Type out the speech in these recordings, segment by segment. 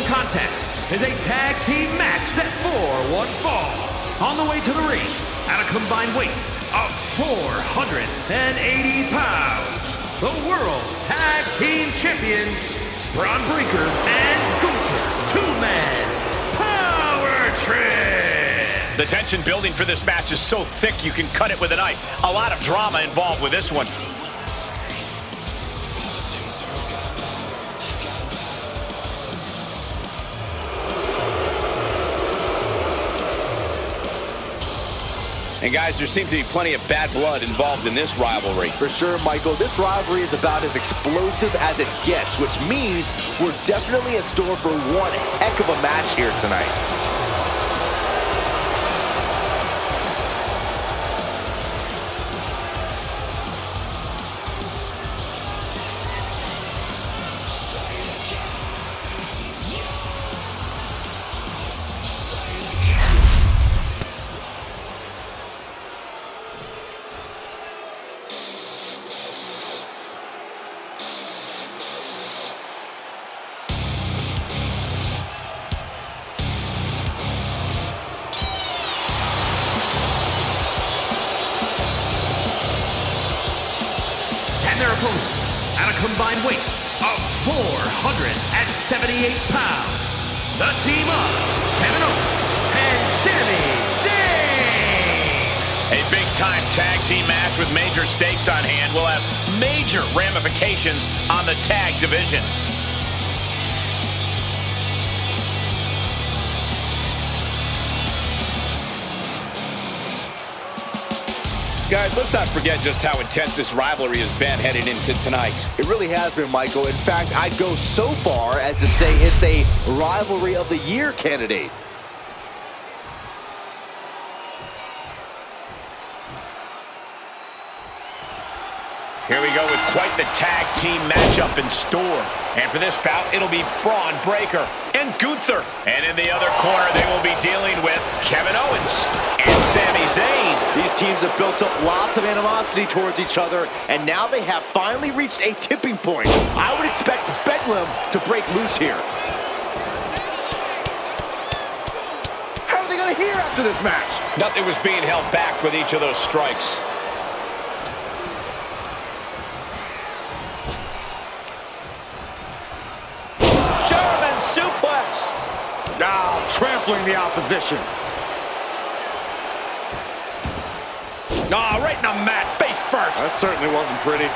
following contest is a tag team match set for one fall. On the way to the ring, at a combined weight of 480 pounds, the World Tag Team Champions, Braun Breaker and Gunther Two-Man Power Trip. The tension building for this match is so thick you can cut it with a knife. A lot of drama involved with this one. And guys, there seems to be plenty of bad blood involved in this rivalry. For sure, Michael, this rivalry is about as explosive as it gets, which means we're definitely in store for one heck of a match here tonight. Their opponents at a combined weight of 478 pounds. The team of Kevin Owens and Sami Zayn. A big-time tag team match with major stakes on hand will have major ramifications on the tag division. Guys, let's not forget just how intense this rivalry has been heading into tonight. It really has been, Michael. In fact, I'd go so far as to say it's a rivalry of the year candidate. Here we go with quite the tag team matchup in store. And for this bout, it'll be Braun Breaker and Gunther. And in the other corner, they will be dealing with Kevin Owens and Sami Zayn. These teams have built up lots of animosity towards each other, and now they have finally reached a tipping point. I would expect Bedlam to break loose here. How are they going to hear after this match? Nothing was being held back with each of those strikes. Suplex. Now trampling the opposition. Right in the mat, face first. That certainly wasn't pretty.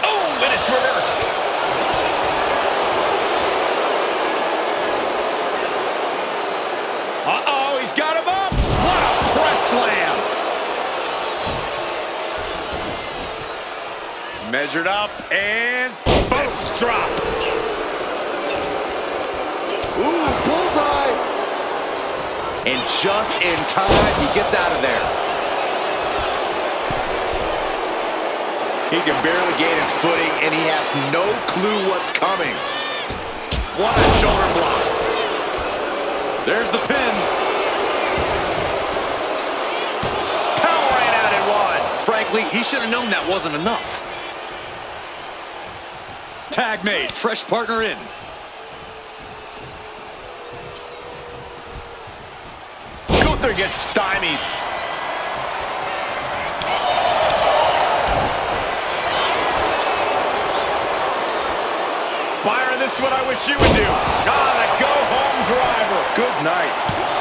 Oh, and it's reversed. Uh-oh, he's got him up. What a press slam. Measured up and fist drop. Ooh, bullseye. And just in time, he gets out of there. He can barely gain his footing, and he has no clue what's coming. What a shoulder block. There's the pin. Powering out at one. Frankly, he should have known that wasn't enough. Tag made, fresh partner in. Gunther gets stymied. Byron, this is what I wish you would do. The go-home driver. Good night.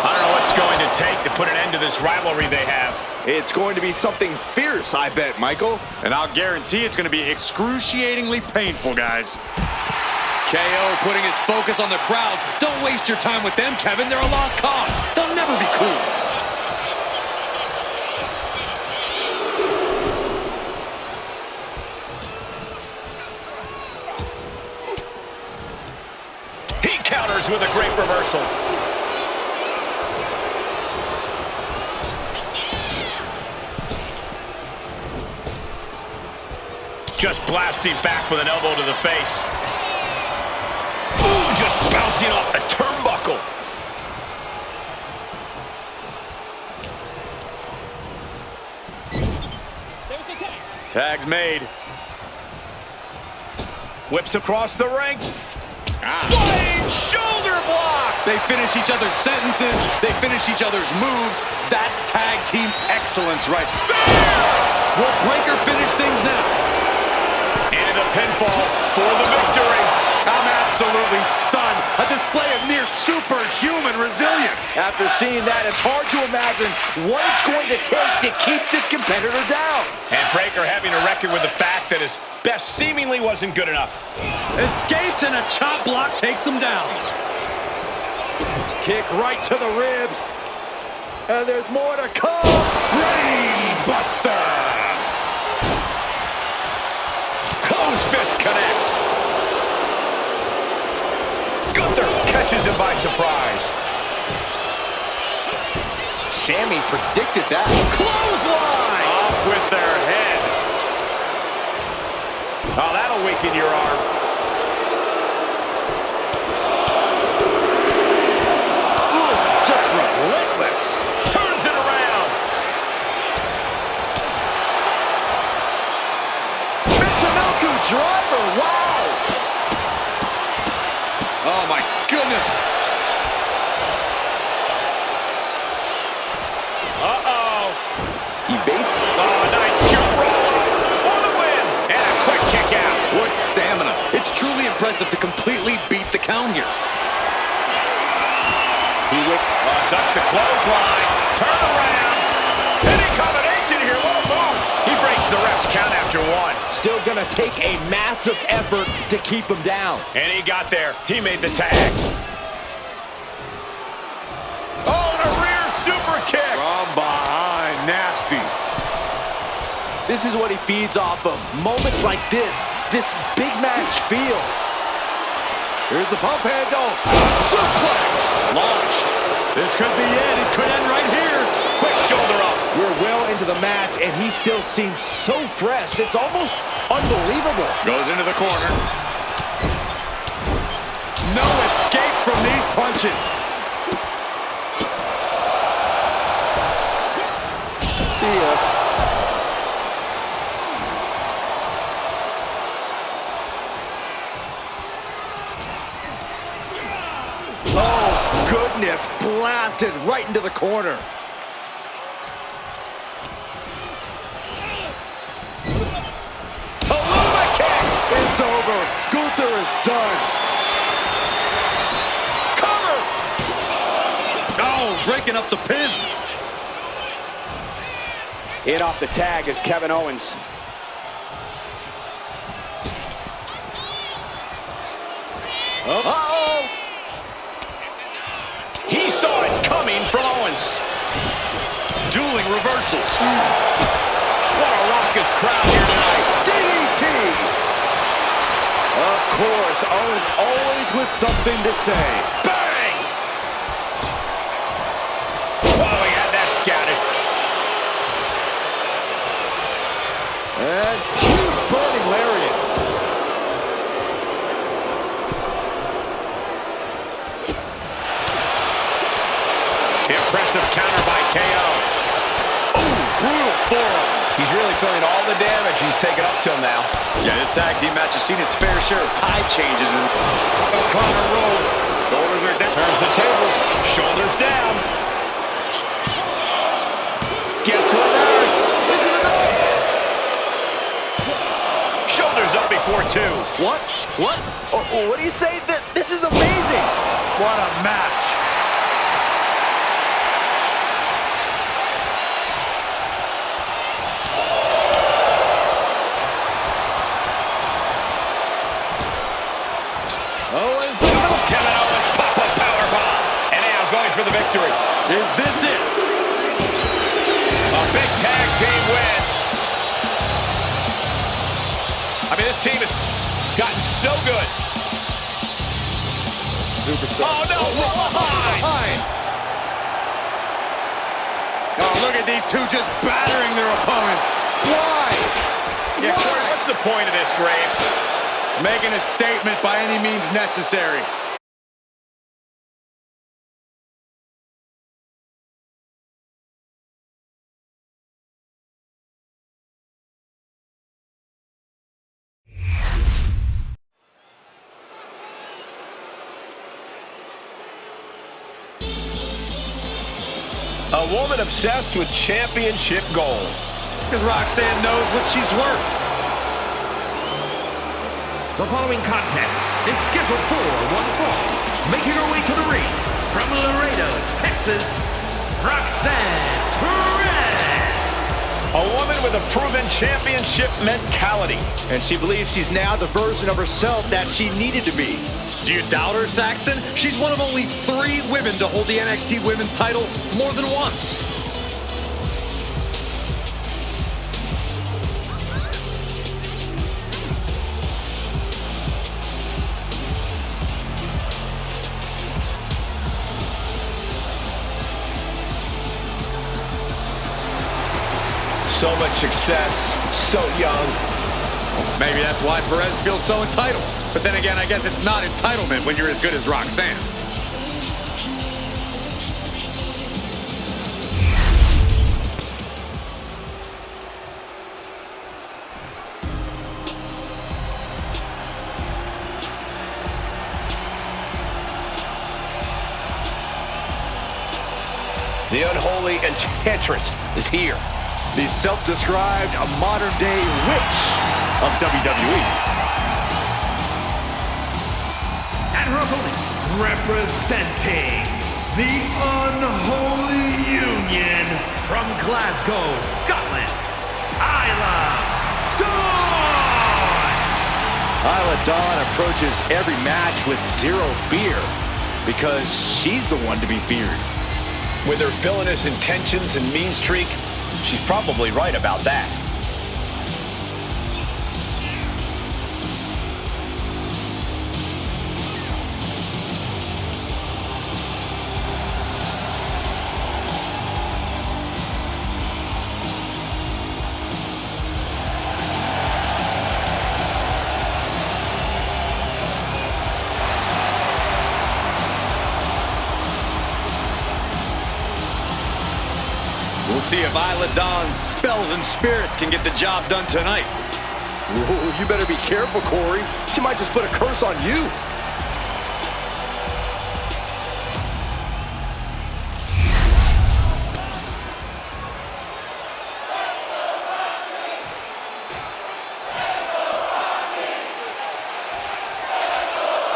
I don't know what's going to take to put an end to this rivalry they have. It's going to be something fierce, I bet, Michael. And I'll guarantee it's going to be excruciatingly painful, guys. KO putting his focus on the crowd. Don't waste your time with them, Kevin. They're a lost cause. They'll never be cool. He counters with a great reversal. Just blasting back with an elbow to the face. Ooh, just bouncing off the turnbuckle. Tag's made. Whips across the ring. Flying shoulder block. They finish each other's sentences. They finish each other's moves. That's tag team excellence right there. Will Breaker finish things now? And a pinfall for the victory. I'm absolutely stunned. A display of near superhuman resilience. After seeing that, it's hard to imagine what it's going to take to keep this competitor down. And Breaker having to reckon with the fact that his best seemingly wasn't good enough. Escapes and a chop block takes him down. Kick right to the ribs. And there's more to come. Brain Buster. Close fist connects. Gunther catches him by surprise. Sami predicted that. Clothesline! Off with their head. Oh, that'll weaken your arm. Ooh, just relentless. Turns it around. Michinoku driver, wow! Oh, my goodness. Uh-oh. Evasive. Oh, nice scoop roll for the win. And a quick kick out. What stamina. It's truly impressive to completely beat the count here. He whipped. Duck the clothesline. Turn around. Any combination here. What a move. He breaks the ref's count after one. Still gonna take a massive effort to keep him down. And he got there. He made the tag. Oh, and a rear super kick. From behind, nasty. This is what he feeds off of. Moments like this big match feel. Here's the pump handle. Suplex. Launched. This could be it. It could end right here. Quick shoulder up. We're well into the match, and he still seems so fresh. It's almost unbelievable. Goes into the corner. No escape from these punches. See ya. Oh, goodness. Blasted right into the corner. It's over. Gunther is done. Cover! Oh, breaking up the pin. In off the tag is Kevin Owens. Uh-oh! He saw it coming from Owens. Dueling reversals. What a raucous crowd here tonight. DDT! Of course, Owens always with something to say. Bang! Oh, we had that scouted. And huge burning lariat. Impressive counter by KO. Ooh, brutal forearm. He's really feeling all the damage he's taken up till now. Yeah, this tag team match has seen its fair share of tide changes. And O'Connor roll. Shoulders are down. Turns the tables. Shoulders down. Gets reversed. Is it enough? Shoulders up before two. What? What? Oh, what do you say? This is amazing. What a match. Owens. Kevin Owens pop-up powerbomb. And now going for the victory. is this it? A big tag team win. I mean, this team has gotten so good. Superstar. Oh, no, from behind. Oh, look at these two just battering their opponents. Why? Yeah, Why? Corey, what's the point of this, Graves? It's making a statement by any means necessary. a woman obsessed with championship gold. Because Roxanne knows what she's worth. The following contest is scheduled for one fall. Making her way to the ring from Laredo, Texas, Roxanne Perez. A woman with a proven championship mentality. And she believes she's now the version of herself that she needed to be. Do you doubt her, Saxton? She's one of only 3 women to hold the NXT Women's title more than once. So much success, so young. Maybe that's why Perez feels so entitled. But then again, I guess it's not entitlement when you're as good as Roxanne. The unholy enchantress is here. The self-described modern-day witch of WWE. And her opponent, representing the unholy union from Glasgow, Scotland, Isla Dawn. Isla Dawn approaches every match with zero fear because she's the one to be feared. With her villainous intentions and mean streak, she's probably right about that. We'll see if Isla Dawn's spells and spirits can get the job done tonight. Ooh, you better be careful, Corey. She might just put a curse on you.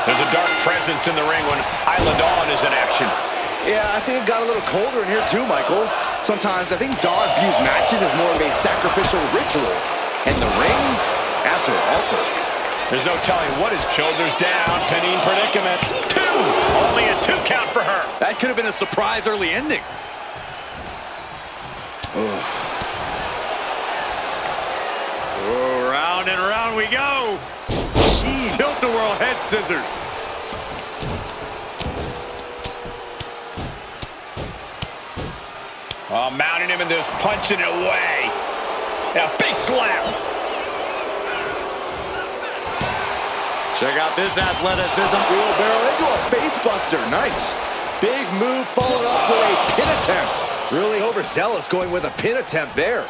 There's a dark presence in the ring when Isla Dawn is in action. Yeah, I think it got a little colder in here too, Michael. Sometimes I think Dawn views matches as more of a sacrificial ritual. And the ring, as her altar. There's no telling what is shoulders down, pinning predicament. 2! Only a 2 count for her. That could have been a surprise early ending. Oh, round and round we go. Jeez. Tilt-a-whirl head scissors. Oh, mounting him and just punching it away. Yeah, big slap. Check out this athleticism. Wheelbarrow into a face buster. Nice. Big move followed up with a pin attempt. Really overzealous going with a pin attempt there.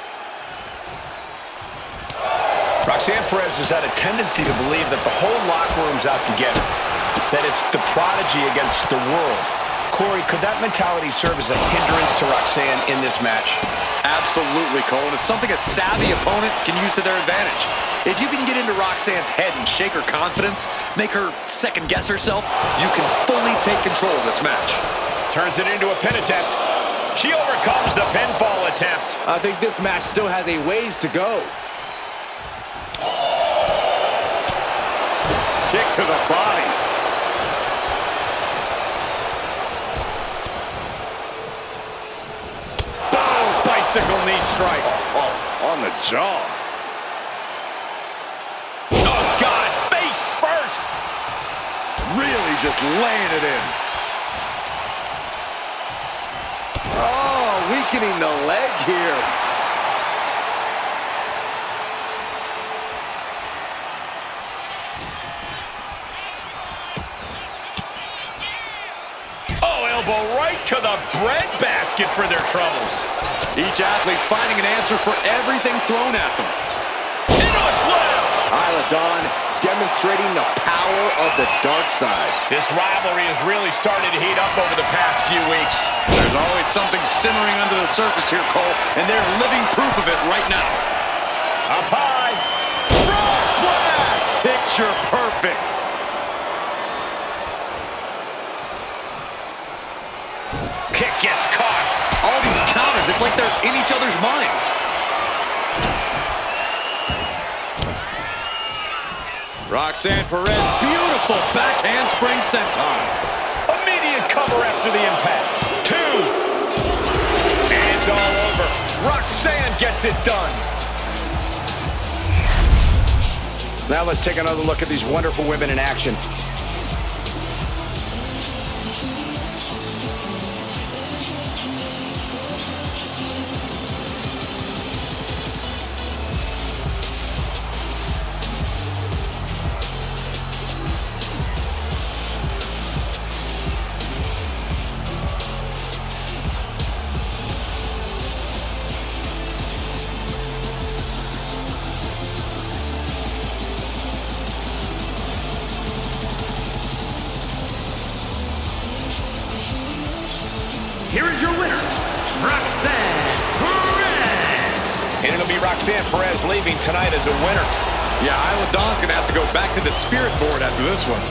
Roxanne Perez has had a tendency to believe that the whole locker room's out to get her. That it's the prodigy against the world. Corey, could that mentality serve as a hindrance to Roxanne in this match? Absolutely, Cole. And it's something a savvy opponent can use to their advantage. If you can get into Roxanne's head and shake her confidence, make her second-guess herself, you can fully take control of this match. Turns it into a pin attempt. She overcomes the pinfall attempt. I think this match still has a ways to go. Kick to the body. Bicycle knee strike. On the jaw. Oh, God, face first. Really just laying it in. Oh, weakening the leg here. Oh, elbow right to the breadbasket for their troubles. Each athlete finding an answer for everything thrown at them. Into a slam. Isla demonstrating the power of the dark side. This rivalry has really started to heat up over the past few weeks. There's always something simmering under the surface here, Cole, and they're living proof of it right now. Up high. Frog splash! Picture perfect. Kick gets caught. All these counters, it's like they're in each other's minds. Roxanne Perez, beautiful back handspring senton. Immediate cover after the impact. 2. And it's all over. Roxanne gets it done. Now let's take another look at these wonderful women in action. Here is your winner, Roxanne Perez. And it'll be Roxanne Perez leaving tonight as a winner. Yeah, Isla Dawn's going to have to go back to the spirit board after this one.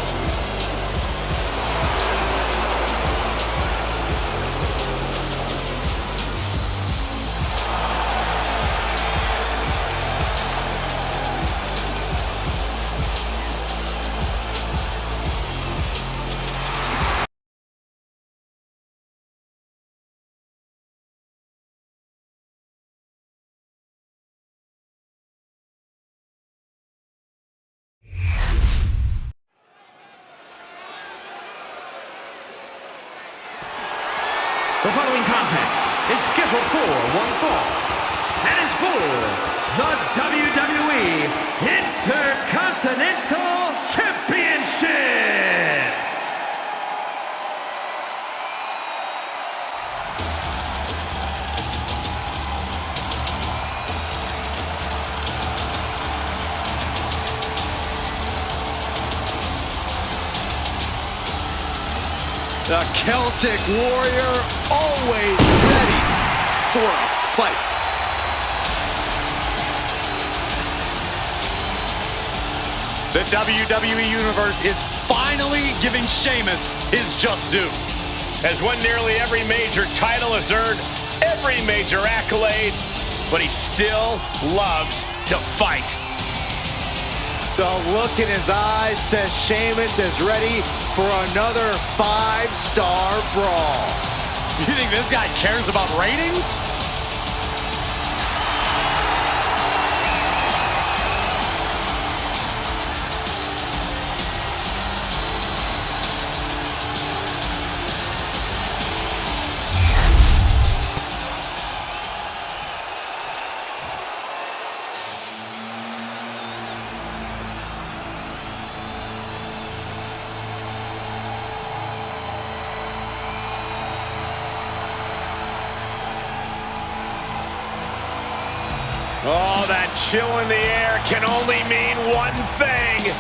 The following contest is scheduled for one fall and is for the WWE Intercontinental Championship. The Celtic Warrior always ready for a fight. The WWE Universe is finally giving Sheamus his just due. Has won nearly every major title, has earned every major accolade, but he still loves to fight. The look in his eyes says Sheamus is ready for another 5-star brawl. You think this guy cares about ratings? Oh, that chill in the air can only mean one thing.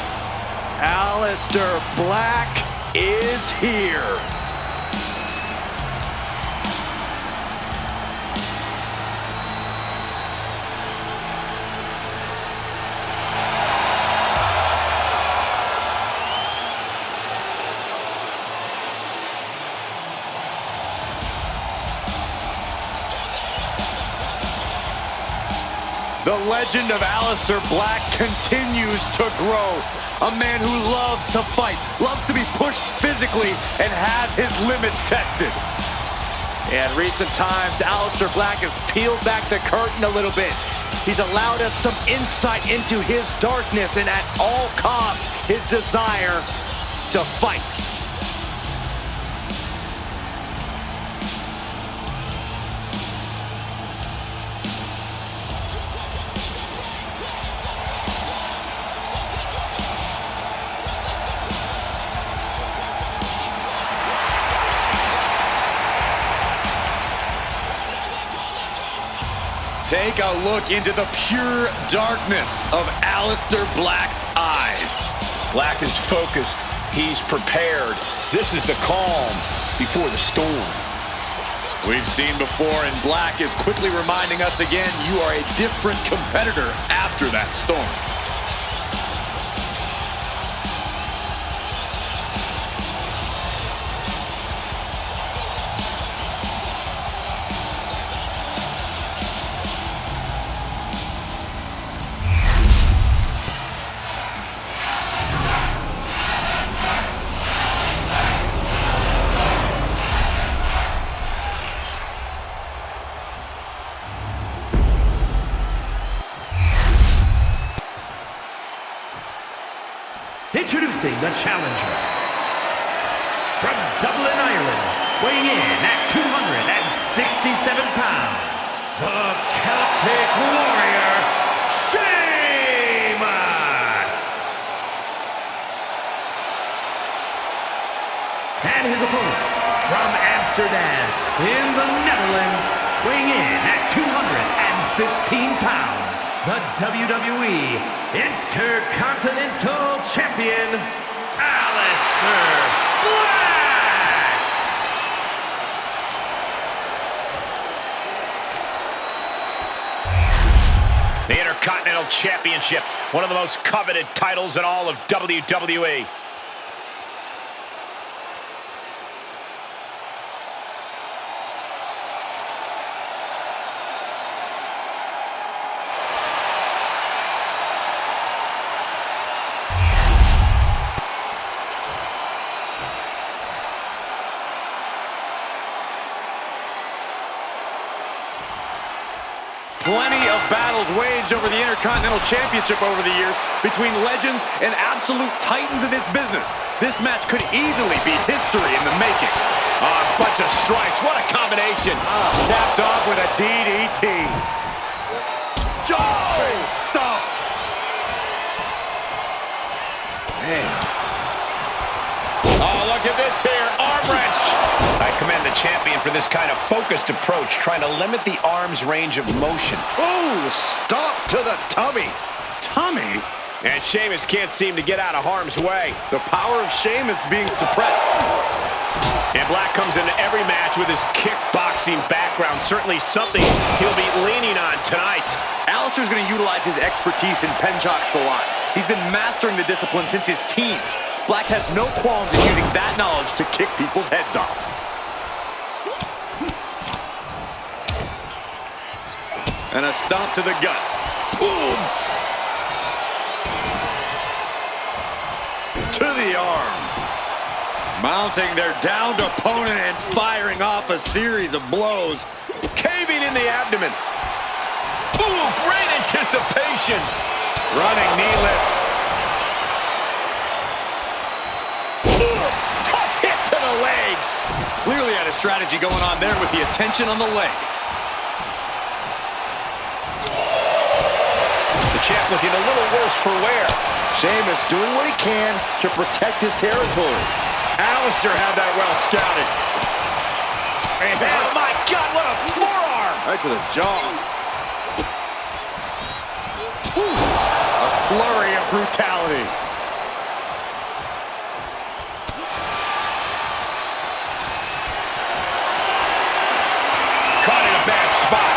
Aleister Black is here. The legend of Aleister Black continues to grow. A man who loves to fight, loves to be pushed physically, and have his limits tested. In recent times, Aleister Black has peeled back the curtain a little bit. He's allowed us some insight into his darkness and at all costs, his desire to fight. Take a look into the pure darkness of Aleister Black's eyes. Black is focused. He's prepared. This is the calm before the storm. We've seen before, and Black is quickly reminding us again, you are a different competitor after that storm. Introducing the challenger. From Dublin, Ireland, weighing in at 267 pounds, the Celtic Warrior, Sheamus! And his opponent, from Amsterdam, in the Netherlands, weighing in at 215 pounds, the WWE Intercontinental Champion, Aleister Black! The Intercontinental Championship, one of the most coveted titles in all of WWE. Plenty of battles waged over the Intercontinental Championship over the years between legends and absolute titans in this business. This match could easily be history in the making. A bunch of strikes. What a combination. Capped off with a DDT. Joe! Stop! Man. Oh, look at this here. Arm wrench. I commend the champion for this kind of focused approach, trying to limit the arm's range of motion. Ooh, stop to the tummy. Tummy? And Sheamus can't seem to get out of harm's way. The power of Sheamus being suppressed. And Black comes into every match with his kickboxing background. Certainly something he'll be leaning on tonight. Aleister's going to utilize his expertise in Penchak Salat. He's been mastering the discipline since his teens. Black has no qualms in using that knowledge to kick people's heads off. And a stomp to the gut. Boom! To the arm. Mounting their downed opponent and firing off a series of blows. Caving in the abdomen. Ooh, great anticipation. Running knee lift. Ooh, tough hit to the legs. Clearly had a strategy going on there with the attention on the leg. The champ looking a little worse for wear. Sheamus doing what he can to protect his territory. Aleister had that well scouted. Oh my God, what a forearm! Right to the jaw. A flurry of brutality. Caught in a bad spot.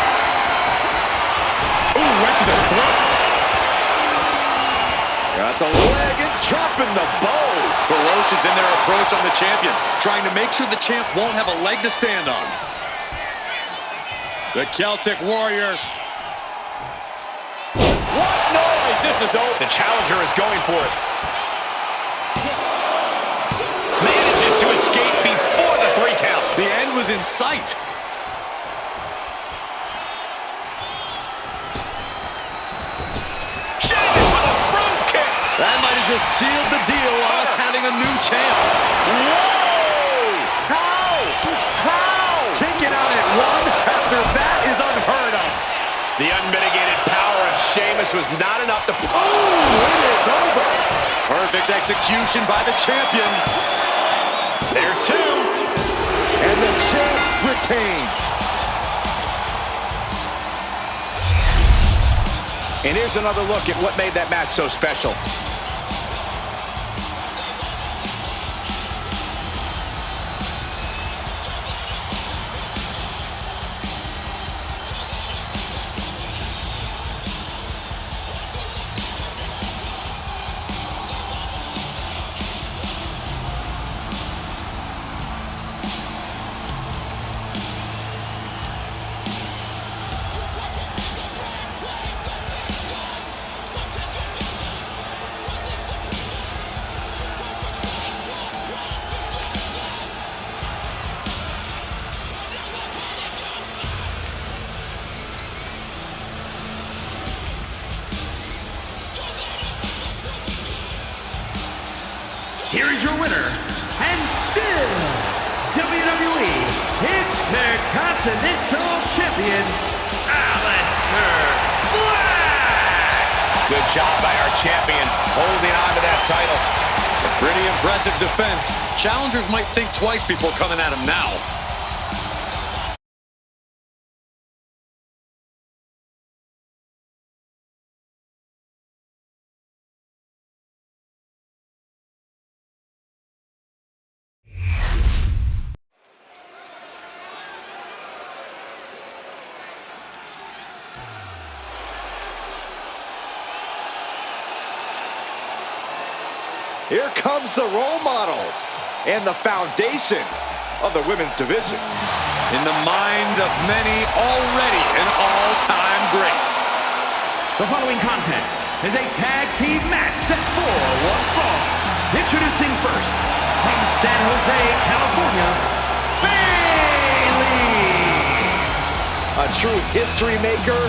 Ooh, right to the throat. Got the leg and chopping the bow. Ferocious in their approach on the champion, trying to make sure the champ won't have a leg to stand on. The Celtic Warrior. What noise? This is over. The challenger is going for it. Manages to escape before the 3 count. The end was in sight. Sheamus with a broom kick. That might have just sealed the deal on us having a new champ. Whoa! How? Kicking out at 1 after that is unheard of. The unmitigated power of Sheamus was not enough to... Ooh, it is over. Perfect execution by the champion. There's 2. And the champ retains. And here's another look at what made that match so special. Here is your winner, and still WWE Intercontinental Champion, Aleister Black! Good job by our champion holding on to that title. A pretty impressive defense. Challengers might think twice before coming at him now. Here comes the role model and the foundation of the women's division. In the minds of many, already an all-time great. The following contest is a tag team match set for one fall. Introducing first, from San Jose, California, Bayley! A true history maker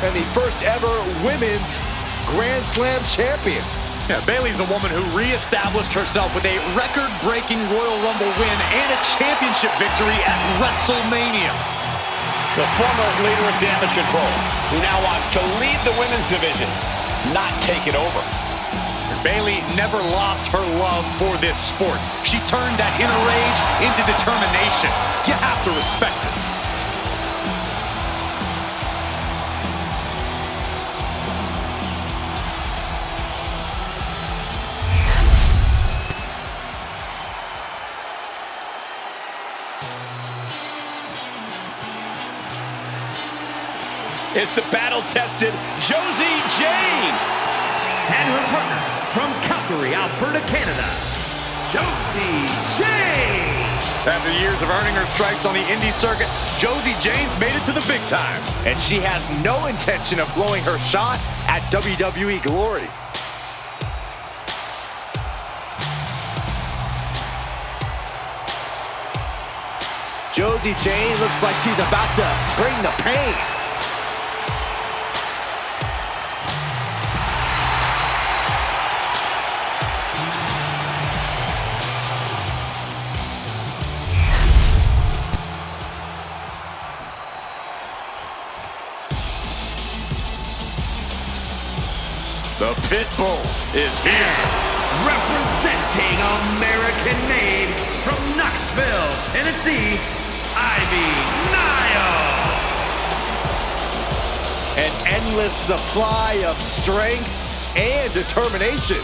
and the first ever women's Grand Slam champion. Yeah, Bayley's a woman who re-established herself with a record-breaking Royal Rumble win and a championship victory at WrestleMania. The former leader of Damage Control, who now wants to lead the women's division, not take it over. Bayley never lost her love for this sport. She turned that inner rage into determination. You have to respect it. It's the battle-tested Josie Jane. And her partner from Calgary, Alberta, Canada, Josie Jane. After years of earning her stripes on the indie circuit, Josie Jane's made it to the big time. And she has no intention of blowing her shot at WWE glory. Josie Jane looks like she's about to bring the pain. The Pitbull is here. Representing American-made from Knoxville, Tennessee, Nile. An endless supply of strength and determination.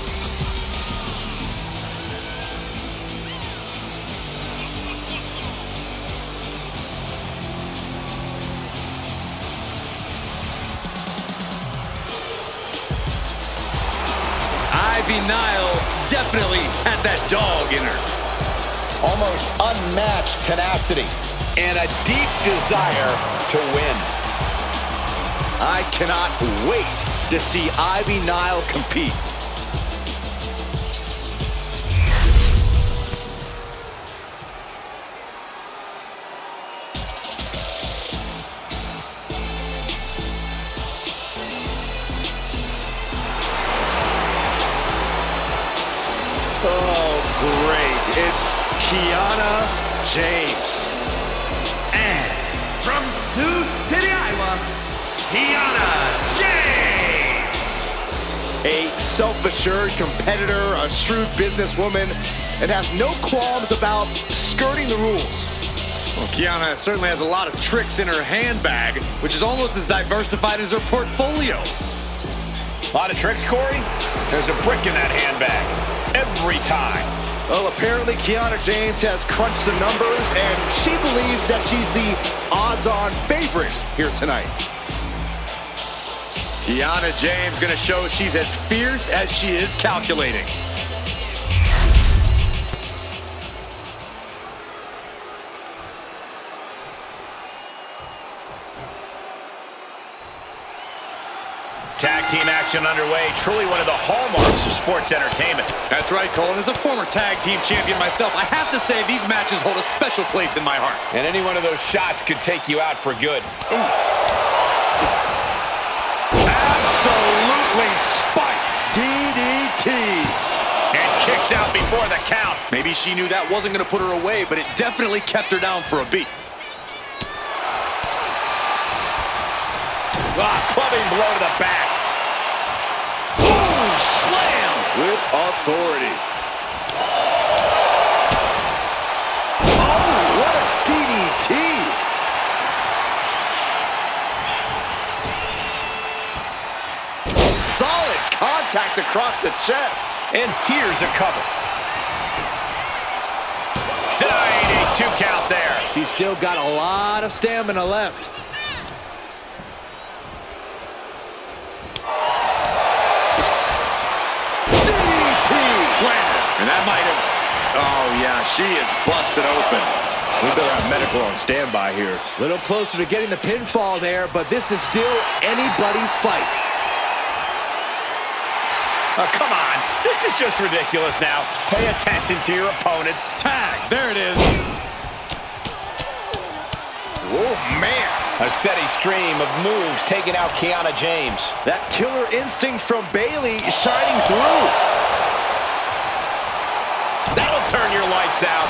Nile definitely has that dog in her. Almost unmatched tenacity and a deep desire to win. I cannot wait to see Nile compete. Oh, great. It's Kiana James. And from Sioux City, Iowa, Kiana James. A self-assured competitor, a shrewd businesswoman, and has no qualms about skirting the rules. Well, Kiana certainly has a lot of tricks in her handbag, which is almost as diversified as her portfolio. A lot of tricks, Corey. There's a brick in that handbag. Every time. Well, apparently Kiana James has crunched the numbers, and she believes that she's the odds-on favorite here tonight. Kiana James gonna show she's as fierce as she is calculating. Tag team action underway. Truly one of the hallmarks of sports entertainment. That's right, Cole. And as a former tag team champion myself, I have to say these matches hold a special place in my heart. And any one of those shots could take you out for good. Ooh. Absolutely spiked. DDT. And kicks out before the count. Maybe she knew that wasn't going to put her away, but it definitely kept her down for a beat. Clubbing blow to the back. Boom! Slam! With authority. Oh, what a DDT. Solid contact across the chest. And here's a cover. Denied a 2 count there. She's still got a lot of stamina left. And that might have... Oh, yeah, she is busted open. We better have medical on standby here. A little closer to getting the pinfall there, but this is still anybody's fight. Oh, come on. This is just ridiculous now. Pay attention to your opponent. Tag. There it is. Oh, man. A steady stream of moves taking out Kiana James. That killer instinct from Bayley shining through. That'll turn your lights out.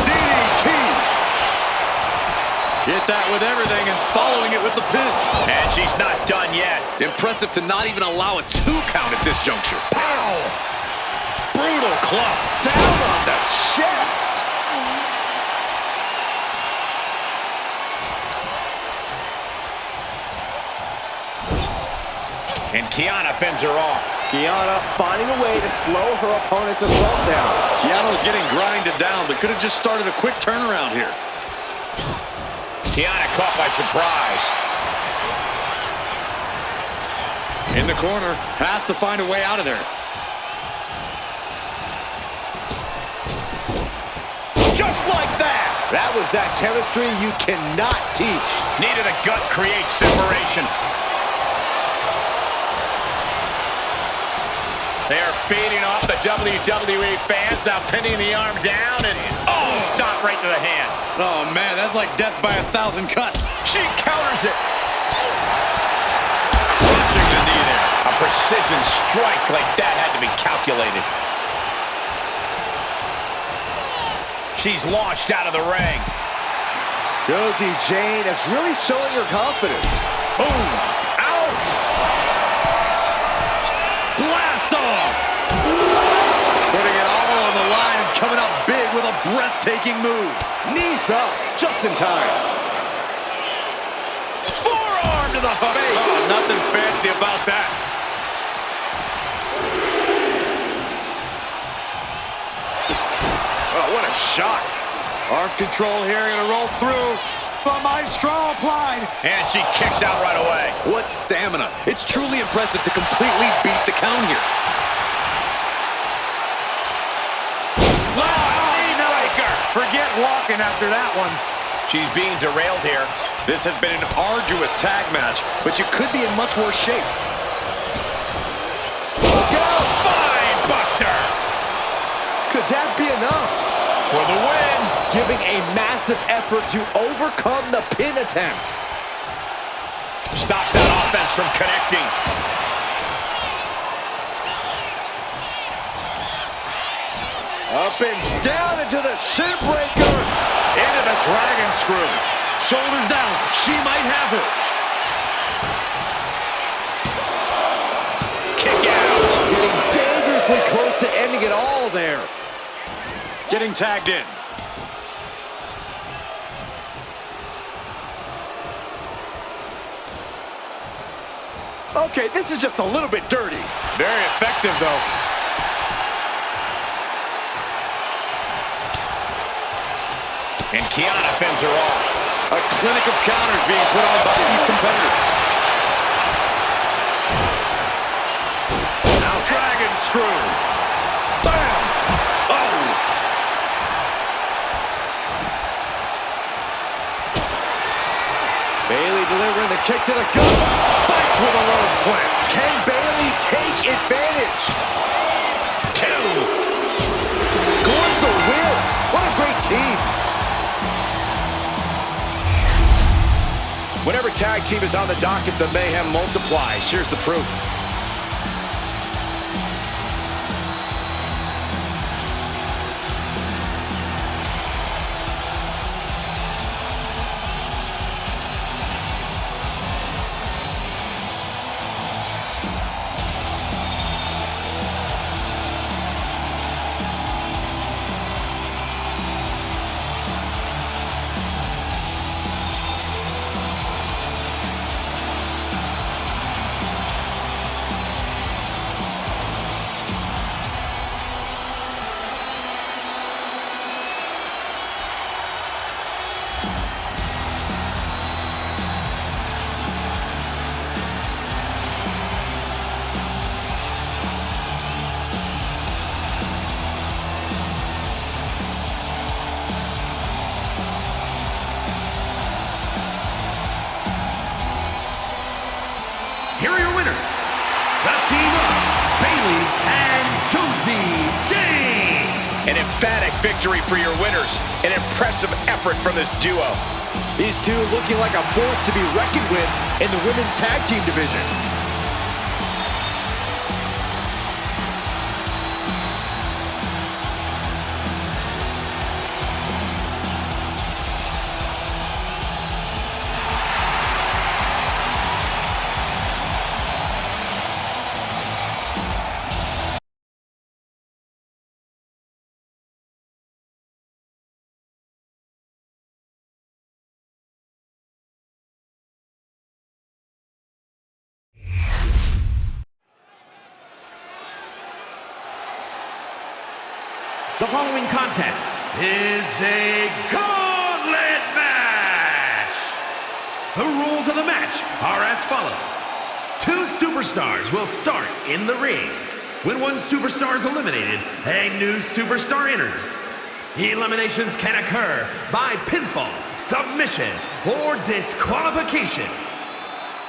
DDT. Hit that with everything and following it with the pin. And she's not done yet. Impressive to not even allow a 2 count at this juncture. Pow! Brutal club. Down on the chest. And Kiana fends her off. Kiana finding a way to slow her opponent's assault down. Kiana was getting grinded down, but could have just started a quick turnaround here. Kiana caught by surprise. In the corner, has to find a way out of there. Just like that. That was that chemistry you cannot teach. Needed a gut create separation. They are feeding off the WWE fans, now pinning the arm down, and stop right to the hand. Oh, man, that's like death by 1,000 cuts. She counters it. Crushing the knee there. A precision strike like that had to be calculated. She's launched out of the ring. Josie Jane is really showing her confidence. Boom. Out. Blast off. Putting it all on the line and coming up big with a breathtaking move. Knees up, just in time. Forearm to the face. Oh, nothing fancy about that. Oh, what a shot. Arm control here, gonna roll through. The Maestro applied. And she kicks out right away. What stamina. It's truly impressive to completely beat the count here. Forget walking after that one. She's being derailed here. This has been an arduous tag match, but you could be in much worse shape. Go spine buster. Could that be enough? For the win. Giving a massive effort to overcome the pin attempt. Stops that offense from connecting. Up and down into the shin breaker. Into the dragon screw. Shoulders down. She might have it. Kick out. Getting dangerously close to ending it all there. getting tagged in. Okay, this is just a little bit dirty. Very effective, though. And Kiana fends her off. A clinic of counters being put on by these competitors. Now dragon screw. Bam! Oh! Bayley delivering the kick to the gut. Spiked with a low plant. Can Bayley take advantage? 2. Scores the win. What a great team. Whenever tag team is on the docket, the mayhem multiplies. Here's the proof. Here are your winners, the team of Bayley and Josie. An emphatic victory for your winners. An impressive effort from this duo. These two looking like a force to be reckoned with in the women's tag team division. The following contest is a Gauntlet match. The rules of the match are as follows. 2 superstars will start in the ring. When one superstar is eliminated, a new superstar enters. Eliminations can occur by pinfall, submission, or disqualification.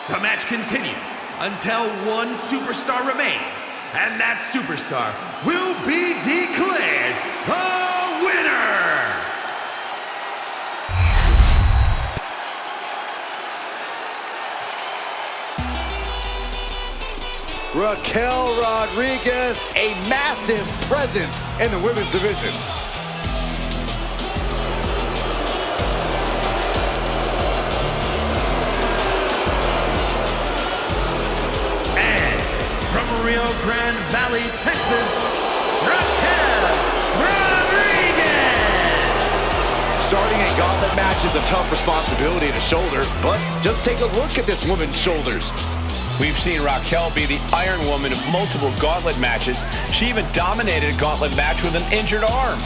The match continues until one superstar remains, and that superstar will be declared the winner! Raquel Rodriguez, a massive presence in the women's division. Rio Grande Valley, Texas, Raquel Rodriguez! Starting a gauntlet match is a tough responsibility to shoulder, but just take a look at this woman's shoulders. We've seen Raquel be the Iron Woman of multiple gauntlet matches. She even dominated a gauntlet match with an injured arm.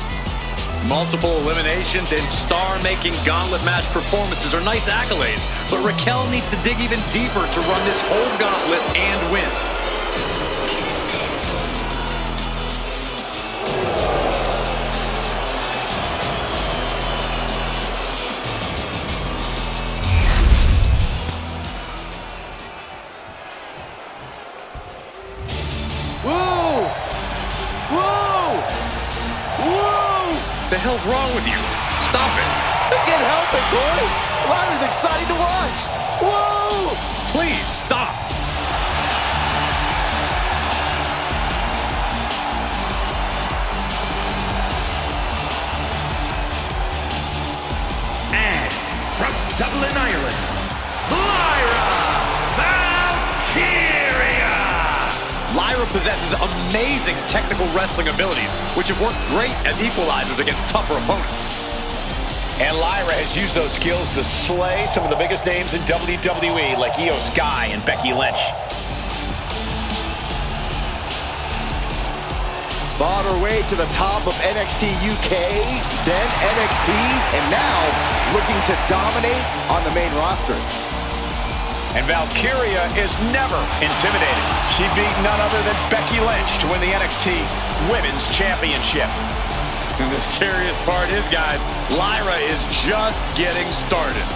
Multiple eliminations and star-making gauntlet match performances are nice accolades, but Raquel needs to dig even deeper to run this whole gauntlet and win. What the hell's wrong with you? Stop it. I can't help it, boy. Ryder's exciting to watch. Whoa! Please, stop. And from Dublin, Ireland, Lyra Valkyria! Lyra possesses amazing technical wrestling abilities, which have worked great as equalizers against tougher opponents. And Lyra has used those skills to slay some of the biggest names in WWE, like Io Sky and Becky Lynch. Fought her way to the top of NXT UK, then NXT, and now looking to dominate on the main roster. And Valkyria is never intimidated. She beat none other than Becky Lynch to win the NXT Women's Championship. And the scariest part is, guys, Lyra is just getting started.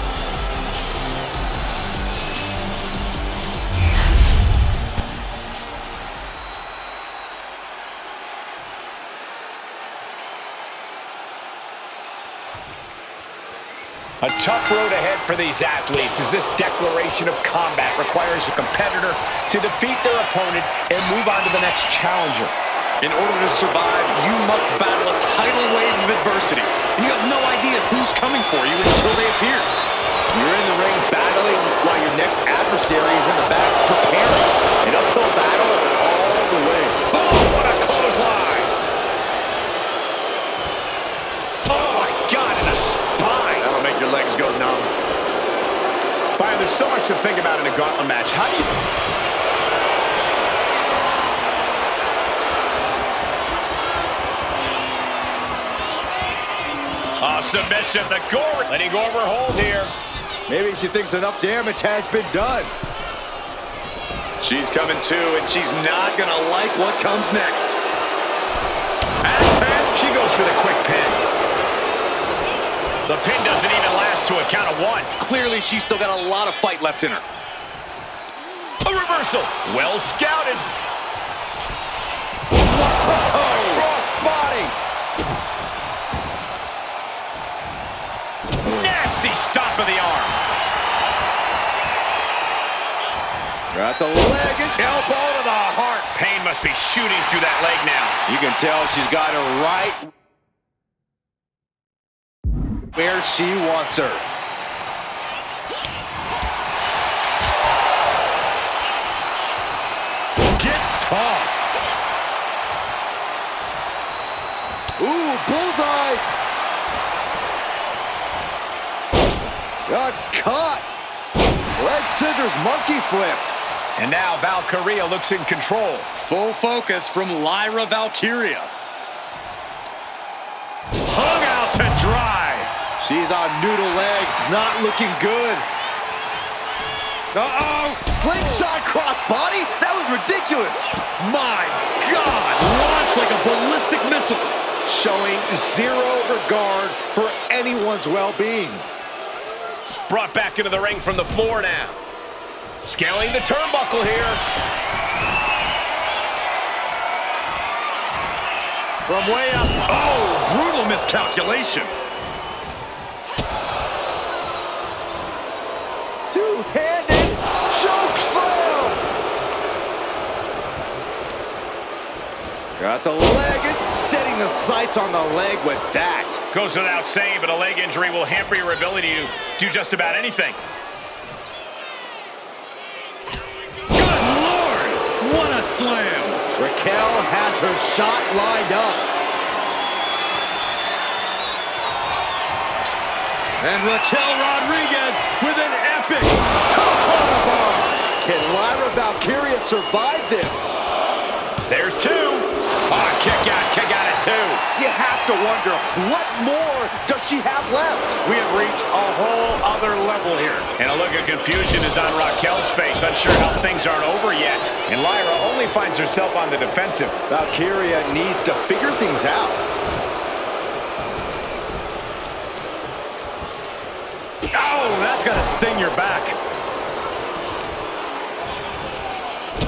A tough road ahead for these athletes as this declaration of combat requires a competitor to defeat their opponent and move on to the next challenger. In order to survive, you must battle a tidal wave of adversity, and you have no idea who's coming for you until they appear. You're in the ring battling while your next adversary is in the back preparing. An uphill battle all the way. Oh, what a clothesline! Oh my God, in the spine! That'll make your legs go numb. Byron, there's so much to think about in a gauntlet match. How do you... Oh, submission, the gore. Letting go of her hold here. Maybe she thinks enough damage has been done. She's coming too, and she's not gonna like what comes next. Axe hand. She goes for the quick pin. The pin doesn't even last to a count of one. Clearly, she's still got a lot of fight left in her. A reversal. Well scouted. Whoa! Cross body! Nasty stop of the arm. Got the leg and Elbow to the heart. Pain must be shooting through that leg now. you can tell she's got her right where she wants her. Gets tossed. Ooh, bullseye! Got caught. Leg scissors, monkey flip. And now Valkyria looks in control. Full focus from Lyra Valkyria. Hung out to dry. She's on noodle legs, not looking good. Uh-oh! Slingshot crossbody? That was ridiculous! My God! Launched like a ballistic missile. Showing zero regard for anyone's well-being. Brought back into the ring from the floor now. Scaling the turnbuckle here. From way up. Oh, brutal miscalculation. Two-handed choke slam. Got the leg and setting the sights on the leg with that. Goes without saying, but a leg injury will hamper your ability to do just about anything. Good Lord! What a slam! Raquel has her shot lined up. And Raquel Rodriguez with an epic Top on the bar. Can Lyra Valkyria survive this? There's two. Oh, kick out at two. You have to wonder, what more does she have left? We have reached a whole other level here. And a look of confusion is on Raquel's face, unsure how things aren't over yet. And Lyra only finds herself on the defensive. Valkyria needs to figure things out. Oh, that's gonna sting your back.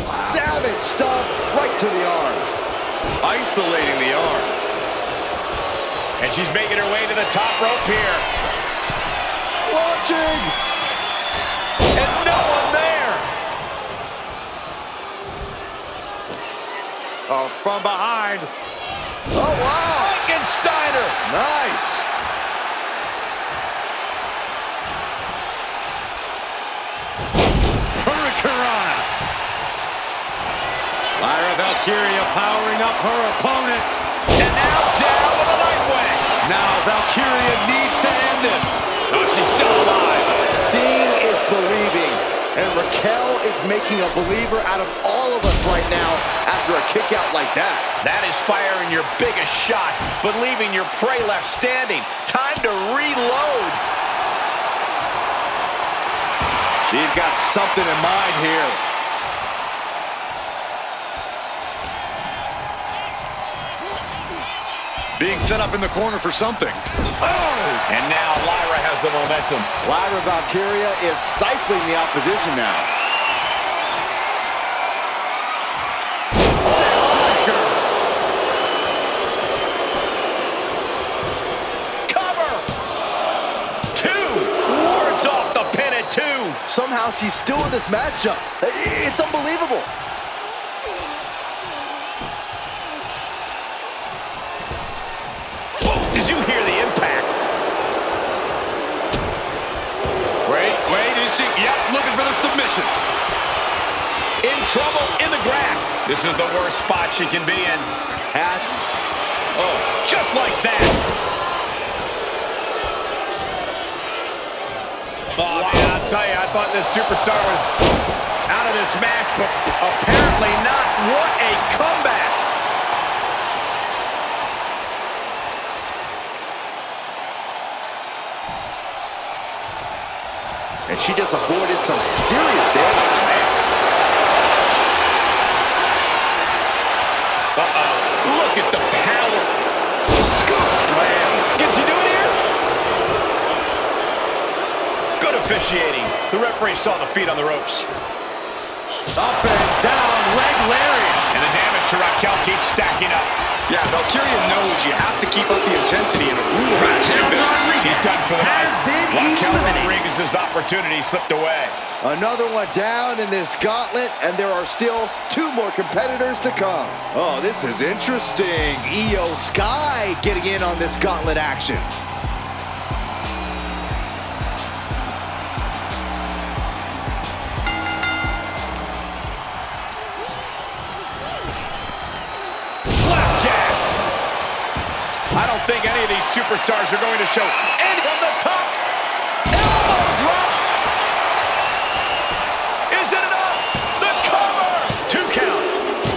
Savage stomp right to the arm. Isolating the arm. And she's making her way to the top rope here. Launching. And no one there. Oh, from behind. Oh, wow. Frankensteiner. Nice. Hurricanrana. Lyra Valkyria powering up her opponent. And now down with a Nightwing. Now Valkyria needs to end this. Oh, she's still alive. Seeing is believing, and Raquel is making a believer out of all of us right now after a kick out like that. That is firing your biggest shot, but leaving your prey left standing. Time to reload. She's got something in mind here. Being set up in the corner for something. Oh! And now Lyra has the momentum. Lyra Valkyria is stifling the opposition now. Cover! 2! Wards off the pin at 2. Somehow she's still in this matchup. It's unbelievable. Did you hear the impact? Wait, is she? Yep, looking for the submission. In trouble, in the grasp. This is the worst spot she can be in. Oh, just like that. Oh, man, I'll tell you, I thought this superstar was out of this match, but apparently not. What a comeback. And she just avoided some serious damage. Uh-oh. Look at the power. Scoop slam. Can she do it here? Good officiating. The referee saw the feet on the ropes. Up and down, leg lariat. And the damage to Raquel keeps stacking up. Yeah, Valkyria knows you have to keep up the intensity in a brutal match like this. He's done for the night. Raquel eliminated. Rodriguez's opportunity slipped away. Another one down in this gauntlet, and there are still 2 more competitors to come. Oh, this is interesting. Io Sky getting in on this gauntlet action. Flapjack. I don't think any of these superstars are going to show any from the top. Elbow drop. Is it enough? The cover. 2 count.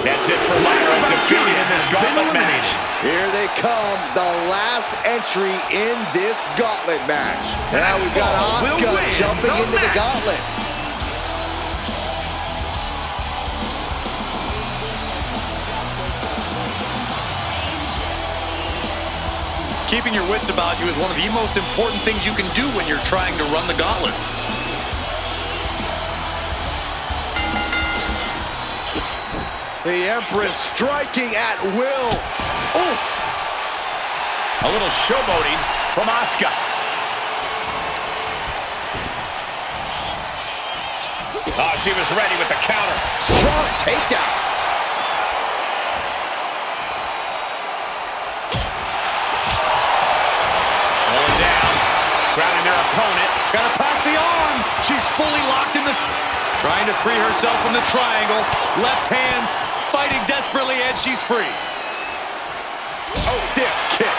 That's it for Lyra, defeated in this gauntlet match. Here they come, the last entry in this gauntlet match. Now we've got Asuka jumping into the gauntlet. Keeping your wits about you is one of the most important things you can do when you're trying to run the gauntlet. The Empress striking at will. Ooh. A little showboating from Asuka. Oh, she was ready with the counter. Strong takedown. Going down, grounding their opponent. Gotta pass the arm. She's fully locked in this. Trying to free herself from the triangle. Left hands fighting desperately, and she's free. Oh. Stiff kick.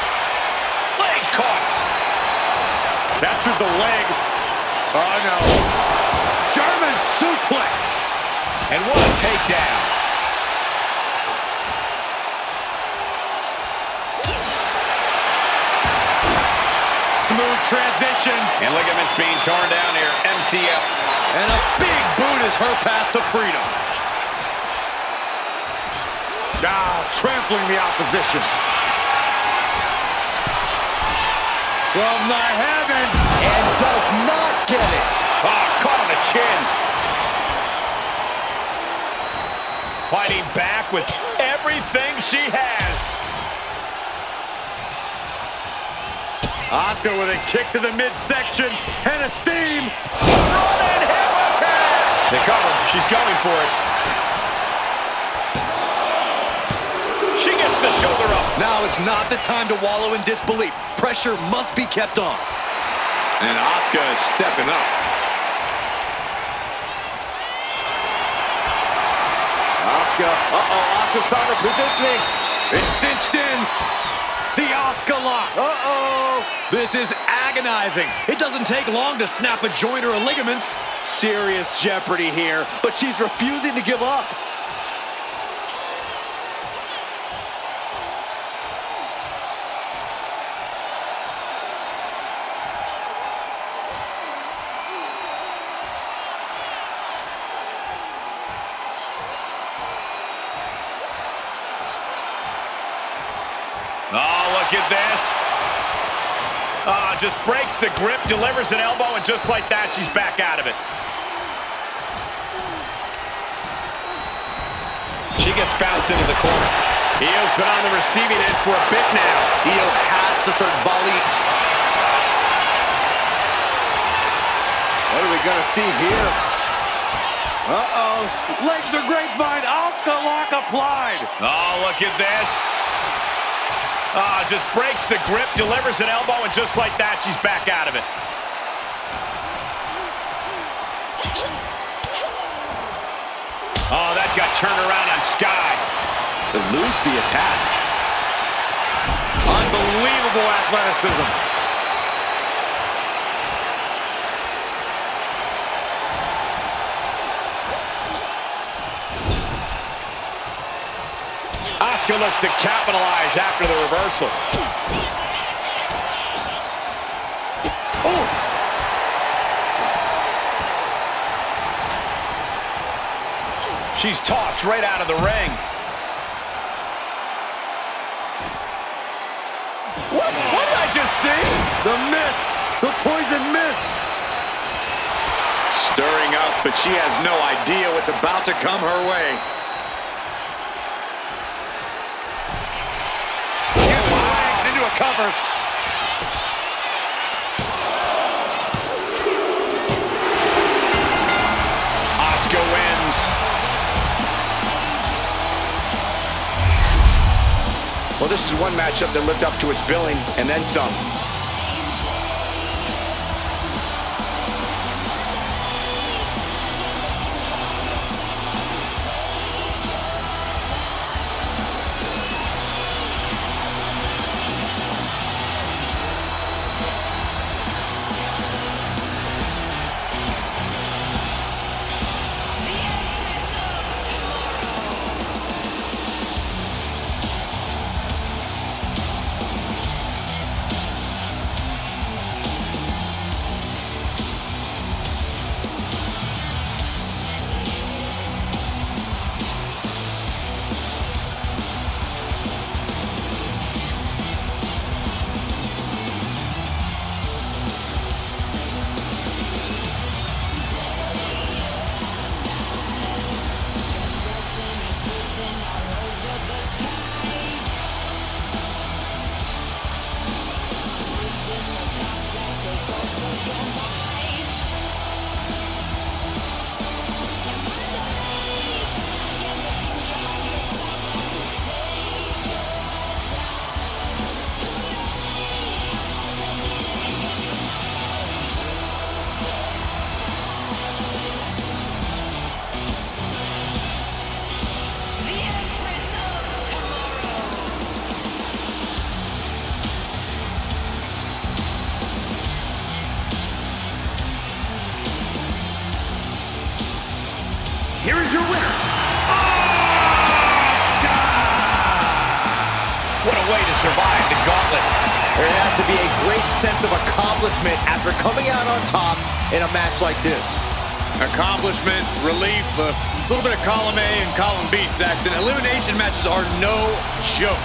Legs caught. Captured the leg. Oh, no. German suplex. And what a takedown. Smooth transition. And ligaments being torn down here. MCL. And a big boot is her path to freedom. Now trampling the opposition. From the heavens. And does not get it. Oh, caught on the chin. Fighting back with everything she has. Asuka with a kick to the midsection and a steam. Running hip attack. They cover. She's going for it. She gets the shoulder up. Now is not the time to wallow in disbelief. Pressure must be kept on. And Asuka is stepping up. Asuka. Uh-oh, Asuka found her positioning. It's cinched in. The Asuka lock. Uh-oh. This is agonizing. It doesn't take long to snap a joint or a ligament. Serious jeopardy here, but she's refusing to give up. Oh, look at this. Just breaks the grip, delivers an elbow, and just like that, she's back out of it. She gets bounced into the corner. Io's been on the receiving end for a bit now. Io has to start volleying. What are we going to see here? Uh-oh. Legs are grapevine. Asuka lock applied. Oh, look at this. Just breaks the grip, delivers an elbow, and just like that, she's back out of it. Oh, that got turned around on Sky. Eludes the attack. Unbelievable athleticism. Asuka looks to capitalize after the reversal. Oh! She's tossed right out of the ring. What did I just see? The mist. The poison mist. Stirring up, but she has no idea what's about to come her way. Into a cover. Asuka wins. Well, this is one matchup that lived up to its billing and then some. Here is your winner, What a way to survive the gauntlet. There has to be a great sense of accomplishment after coming out on top in a match like this. Accomplishment, relief, a little bit of column A and column B, Saxton. Elimination matches are no joke.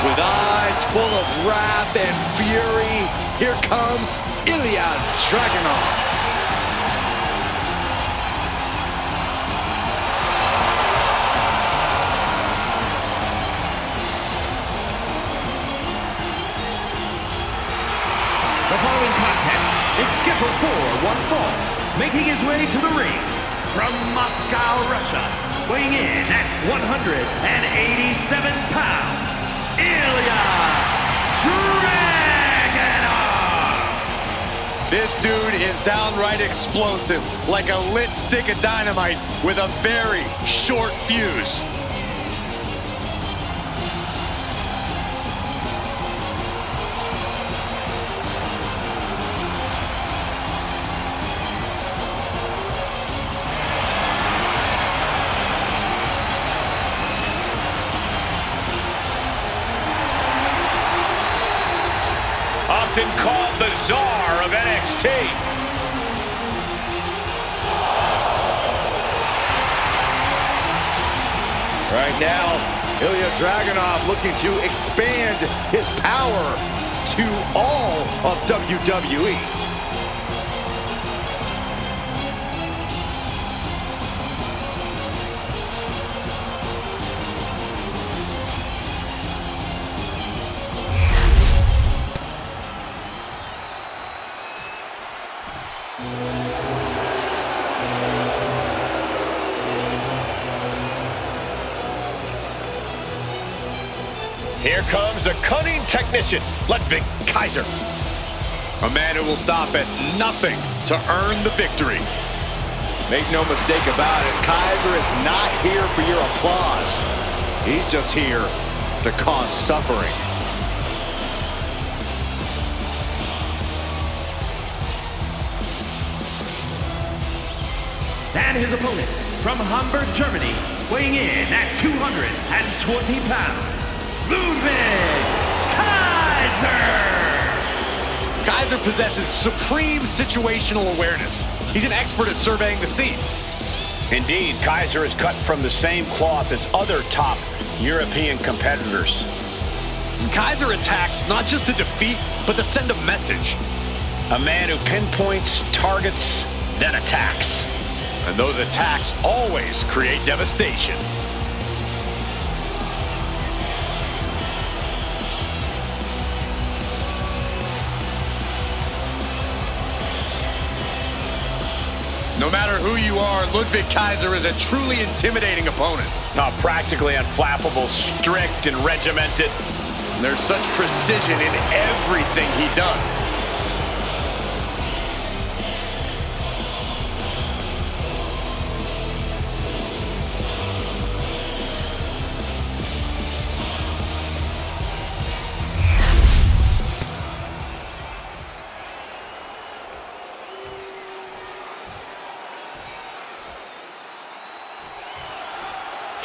With eyes full of wrath and fury, here comes Ilja Dragunov. making his way to the ring from Moscow, Russia, weighing in at 187 pounds, Ilja Dragunov. This dude is downright explosive, like a lit stick of dynamite with a very short fuse. Often called the Czar of NXT. Right now, Ilja Dragunov looking to expand his power to all of WWE. Here comes a cunning technician, Ludwig Kaiser. A man who will stop at nothing to earn the victory. Make no mistake about it, Kaiser is not here for your applause. He's just here to cause suffering. And his opponent from Hamburg, Germany, weighing in at 220 pounds, Ludwig Kaiser! Kaiser possesses supreme situational awareness. He's an expert at surveying the scene. Indeed, Kaiser is cut from the same cloth as other top European competitors. Kaiser attacks not just to defeat, but to send a message. A man who pinpoints, targets, then attacks. And those attacks always create devastation. No matter who you are, Ludwig Kaiser is a truly intimidating opponent. Practically unflappable, strict and regimented. There's such precision in everything he does.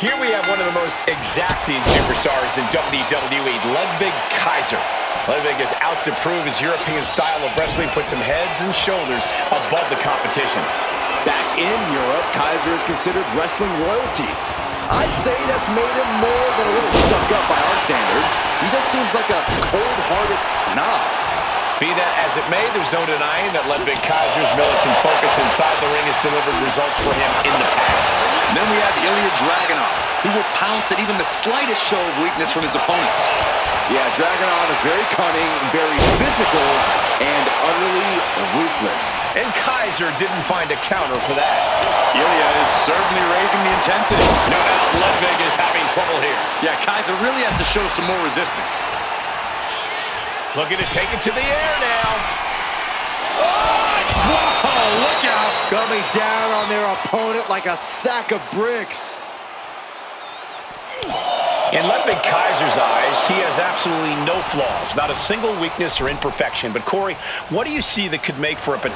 Here we have one of the most exacting superstars in WWE, Ludwig Kaiser. Ludwig is out to prove his European style of wrestling puts him heads and shoulders above the competition. Back in Europe, Kaiser is considered wrestling royalty. I'd say that's made him more than a little stuck up by our standards. He just seems like a cold-hearted snob. Be that as it may, there's no denying that Ludwig Kaiser's militant focus inside the ring has delivered results for him in the past. And then we have Ilja Dragunov, who will pounce at even the slightest show of weakness from his opponents. Yeah, Dragunov is very cunning, very physical, and utterly ruthless. And Kaiser didn't find a counter for that. Ilja is certainly raising the intensity. No doubt Ludwig is having trouble here. Yeah, Kaiser really has to show some more resistance. Looking to take it to the air now. Whoa, look out! Coming down on their opponent like a sack of bricks. In Ludwig Kaiser's eyes, he has absolutely no flaws, not a single weakness or imperfection. But Corey, what do you see that could make for a there's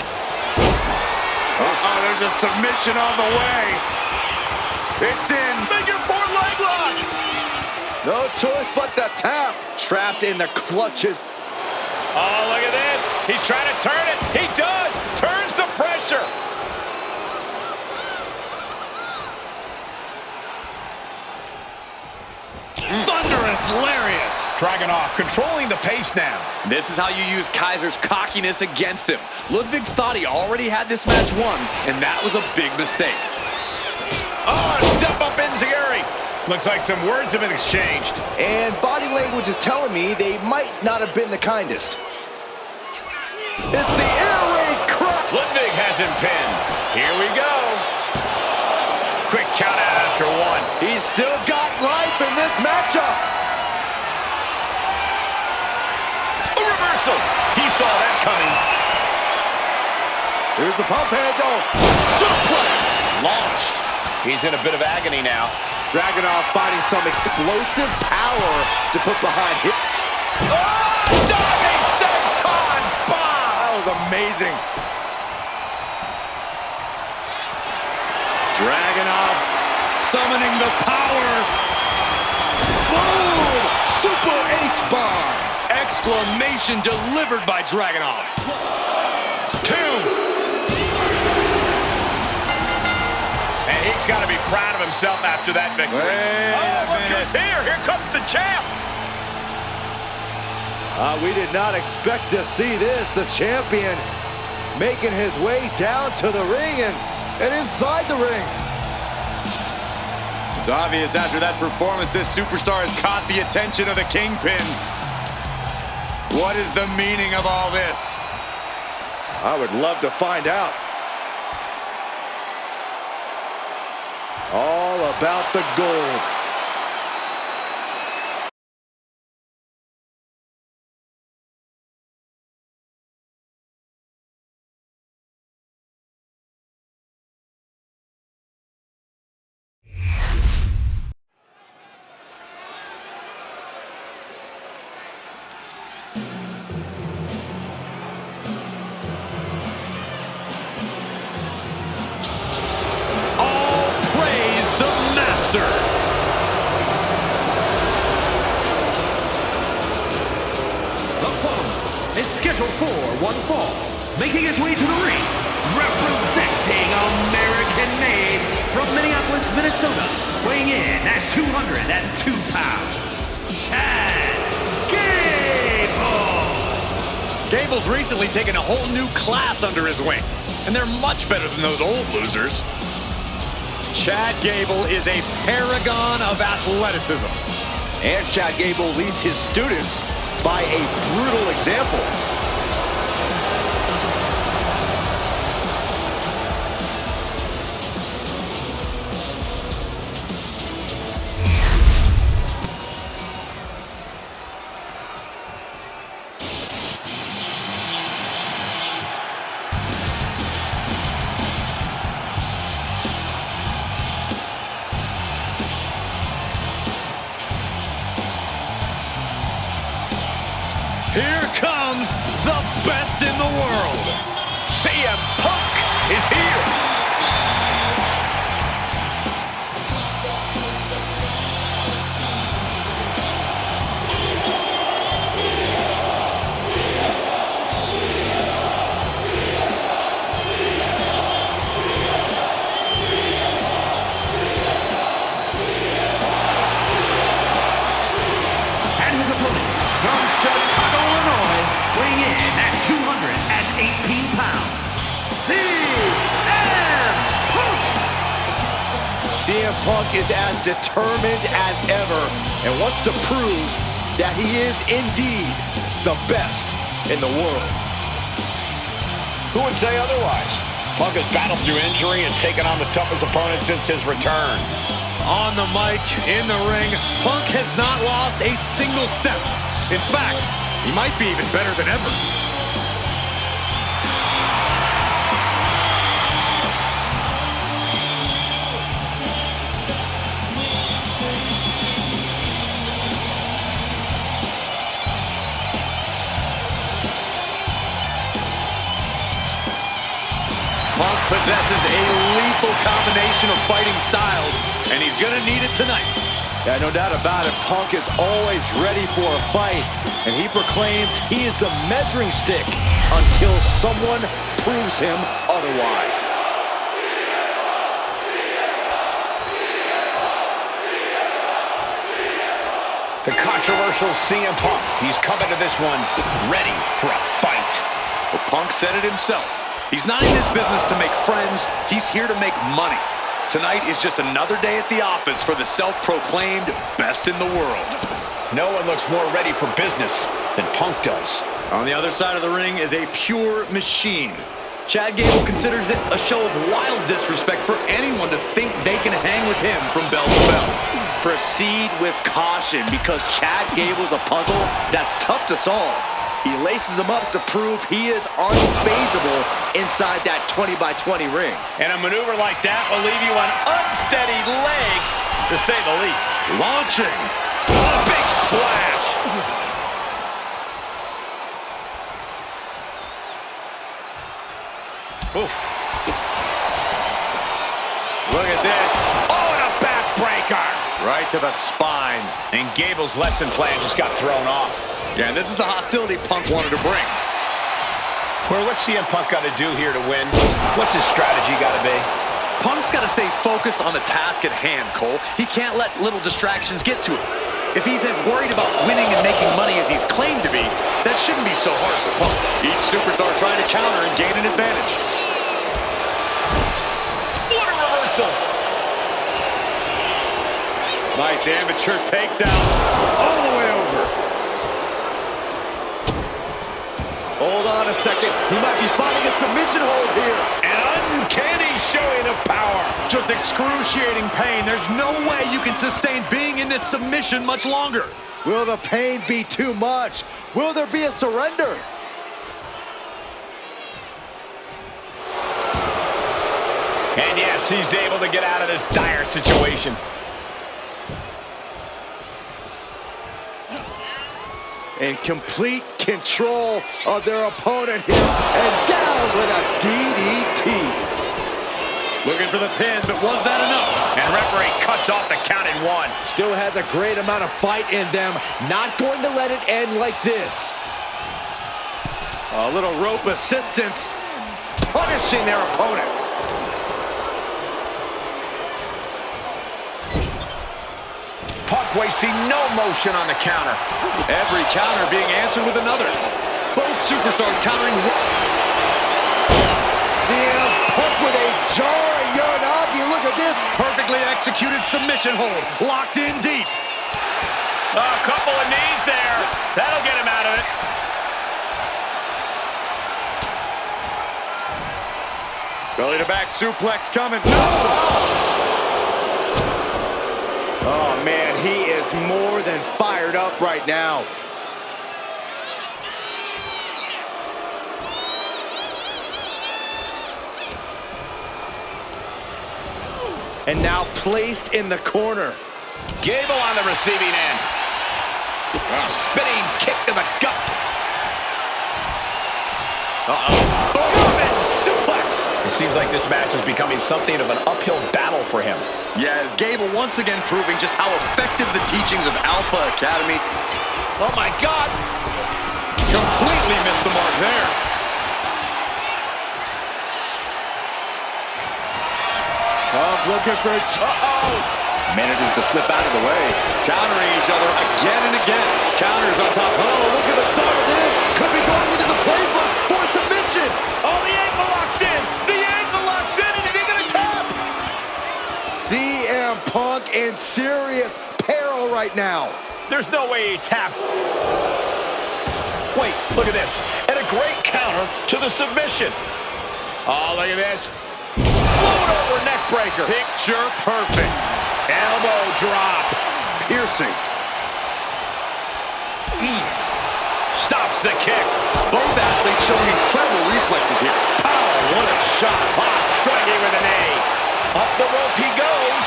a submission on the way. It's in. Make it for leg lock. No choice but to tap. Trapped in the clutches. Oh, look at this. He's trying to turn it. He does. Turns the pressure. Thunderous lariat. Dragunov controlling the pace now. This is how you use Kaiser's cockiness against him. Ludwig thought he already had this match won, and that was a big mistake. Oh, step up Enziguri. Looks like some words have been exchanged. And body language is telling me they might not have been the kindest. It's the air raid crap. Ludwig has him pinned. Here we go. Quick count out after one. He's still got life in this matchup. A reversal. He saw that coming. Here's the pump handle. Suplex. Launched. He's in a bit of agony now. Dragunov finding some explosive power to put behind him. Oh, diving senton bomb. That was amazing. Dragunov summoning the power. Boom! Super H-bomb. Exclamation delivered by Dragunov. 2. And he's got to be proud of himself after that victory. Look who's here. Here comes the champ. We did not expect to see this. The champion making his way down to the ring and inside the ring. It's obvious after that performance, this superstar has caught the attention of the Kingpin. What is the meaning of all this? I would love to find out. All about the gold. One fall, making his way to the ring, representing American-made from Minneapolis, Minnesota, weighing in at 202 pounds, Chad Gable. Gable's recently taken a whole new class under his wing, and they're much better than those old losers. Chad Gable is a paragon of athleticism. And Chad Gable leads his students by a brutal example. Here comes the best in the world. CM Punk is here. CM Punk is as determined as ever and wants to prove that he is indeed the best in the world. Who would say otherwise? Punk has battled through injury and taken on the toughest opponent since his return. On the mic, in the ring, Punk has not lost a single step. In fact, he might be even better than ever. Punk possesses a lethal combination of fighting styles, and he's going to need it tonight. Yeah, no doubt about it. Punk is always ready for a fight, and he proclaims he is the measuring stick until someone proves him otherwise. The controversial CM Punk. He's coming to this one ready for a fight. Well, Punk said it himself. He's not in this business to make friends. He's here to make money. Tonight is just another day at the office for the self-proclaimed best in the world. No one looks more ready for business than Punk does. On the other side of the ring is a pure machine. Chad Gable considers it a show of wild disrespect for anyone to think they can hang with him from bell to bell. Proceed with caution, because Chad Gable's a puzzle that's tough to solve. He laces him up to prove he is unfazable inside that 20-by-20 ring. And a maneuver like that will leave you on unsteady legs, to say the least. Launching. Big splash. Oof. Look at this. Oh, and a backbreaker. Right to the spine. And Gable's lesson plan just got thrown off. Yeah, and this is the hostility Punk wanted to bring. Well, what's CM Punk got to do here to win? What's his strategy got to be? Punk's got to stay focused on the task at hand, Cole. He can't let little distractions get to him. If he's as worried about winning and making money as he's claimed to be, that shouldn't be so hard for Punk. Each superstar trying to counter and gain an advantage. What a reversal! Nice amateur takedown. All the way over. Hold on a second. He might be finding a submission hold here. An uncanny showing of power. Just excruciating pain. There's no way you can sustain being in this submission much longer. Will the pain be too much? Will there be a surrender? And yes, he's able to get out of this dire situation. In complete control of their opponent here, and down with a DDT. Looking for the pin, but was that enough? And referee cuts off the count at 1. Still has a great amount of fight in them. Not going to let it end like this. A little rope assistance, punishing their opponent. Punk wasting no motion on the counter. Every counter being answered with another. Both superstars countering. CM Punk with a jarring Uranagi. Look at this. Perfectly executed submission hold. Locked in deep. A couple of knees there. That'll get him out of it. Belly to back suplex coming. Oh, man, he is more than fired up right now. And now placed in the corner. Gable on the receiving end. Spinning kick to the gut. German suplex. It seems like this match is becoming something of an uphill battle for him. Yeah, as Gable once again proving just how effective the teachings of Alpha Academy. Oh my God. Completely missed the mark there. Looking for Manages to slip out of the way. Countering each other again and again. Counters on top. Oh, look at the start of this. Could be going into the playbook for submission. Oh, the ankle locks in. The ankle locks in, and is he going to tap? CM Punk in serious peril right now. There's no way he tapped. Wait, look at this. And a great counter to the submission. Oh, look at this. Float over neck breaker. Picture perfect. Elbow drop. Piercing. Stops the kick. Both athletes showing incredible reflexes here. Power, what a shot. Ah, striking with an A. Up the rope he goes.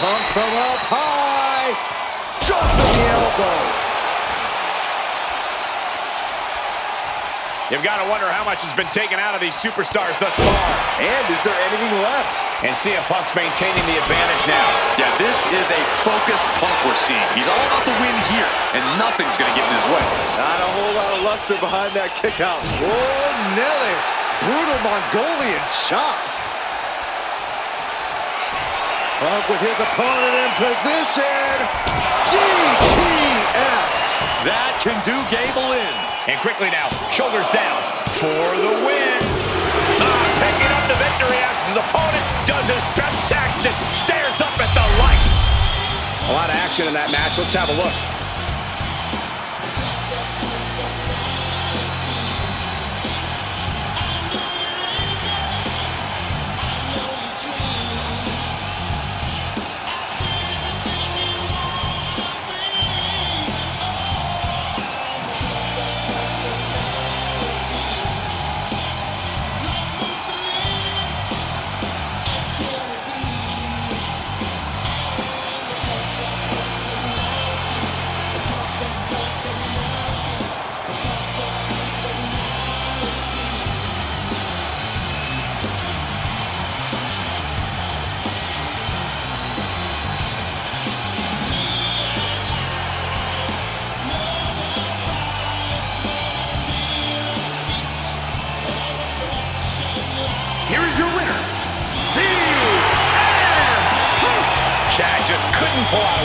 Punk from up high. Dropping the elbow. You've got to wonder how much has been taken out of these superstars thus far. And is there anything left? And CM Punk's maintaining the advantage now. Yeah, this is a focused Punk we're seeing. He's all about the win here, and nothing's going to get in his way. Not a whole lot of luster behind that kick out. Oh, Nelly. Brutal Mongolian chop. Punk with his opponent in position. GTS. That can do Gable in. And quickly now, shoulders down for the win. Picking up the victory as his opponent does his best. Saxton stares up at the lights. A lot of action in that match. Let's have a look.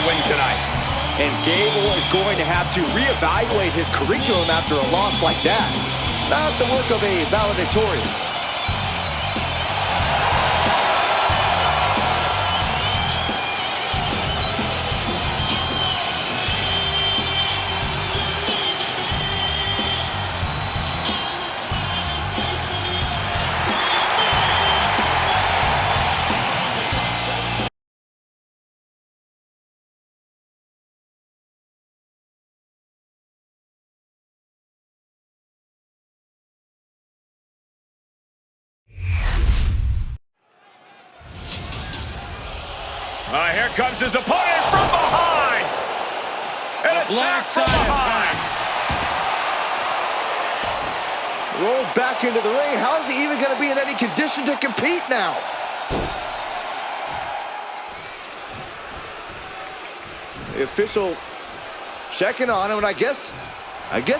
win tonight. And Gable is going to have to reevaluate his curriculum after a loss like that. Not the work of a valedictorian. Here comes his opponent from behind. And attack from behind. Rolled back into the ring. How is he even going to be in any condition to compete now? The official checking on him, and I guess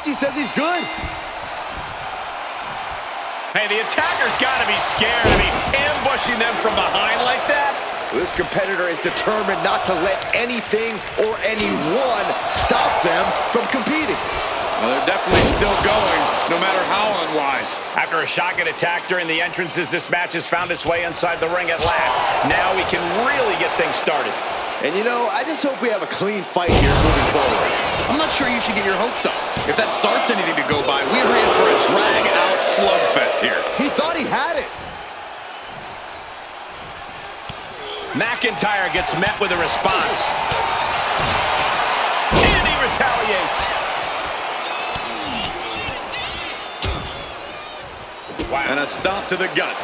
he says he's good. Hey, the attacker's got to be scared. I mean, ambushing them from behind like that. This competitor is determined not to let anything or anyone stop them from competing. Well, they're definitely still going, no matter how unwise. After a shotgun attack during the entrances, this match has found its way inside the ring at last. Now we can really get things started. And you know, I just hope we have a clean fight here moving forward. I'm not sure you should get your hopes up. If that starts anything to go by, we're in for a drag-out slugfest here. He thought he had it. McIntyre gets met with a response. And he retaliates. Wow. And a stop to the gut.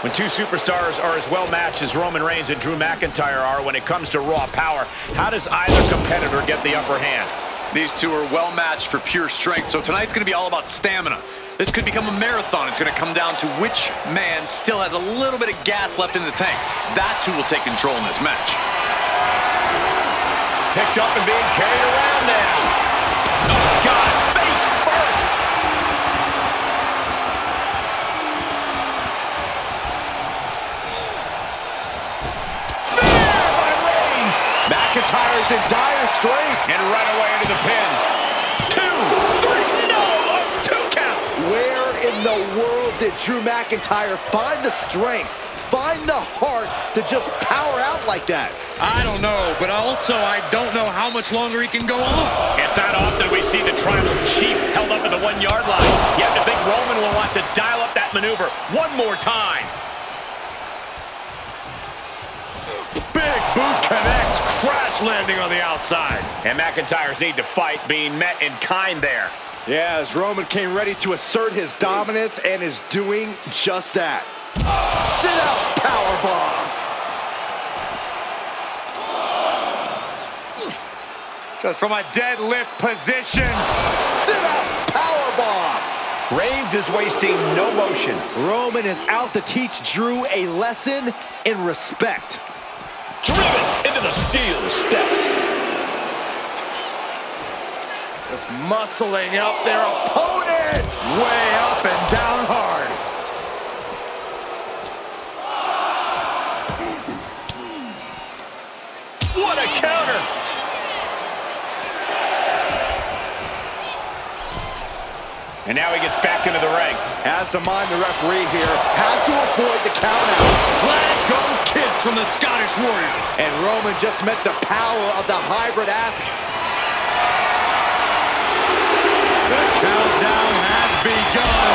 When two superstars are as well matched as Roman Reigns and Drew McIntyre are when it comes to raw power, how does either competitor get the upper hand? These two are well matched for pure strength, so tonight's going to be all about stamina. This could become a marathon. It's going to come down to which man still has a little bit of gas left in the tank. That's who will take control in this match. Picked up and being carried around now. Oh, God, face first. Spear by Reigns. McIntyre's in dire strength. And right away into the pin. 2, 3, no, a 2 count. Where in the world did Drew McIntyre find the strength, find the heart to just power out like that? I don't know, but also I don't know how much longer he can go on. It's not often we see the tribal chief held up at the 1-yard line. You have to think Roman will want to dial up that maneuver one more time. Big boot connects, crash landing on the outside. And McIntyre's need to fight being met in kind there. Yeah, as Roman came ready to assert his dominance and is doing just that. Sit out powerbomb. Just from a deadlift position. Sit out powerbomb. Reigns is wasting no motion. Roman is out to teach Drew a lesson in respect. Driven into the steel steps. Just muscling up their opponent. Way up and down hard. What a counter. And now he gets back into the ring. Has to mind the referee here. Has to avoid the countout. Glasgow Kids from the Scottish Warrior. And Roman just met the power of the hybrid athlete. The countdown has begun.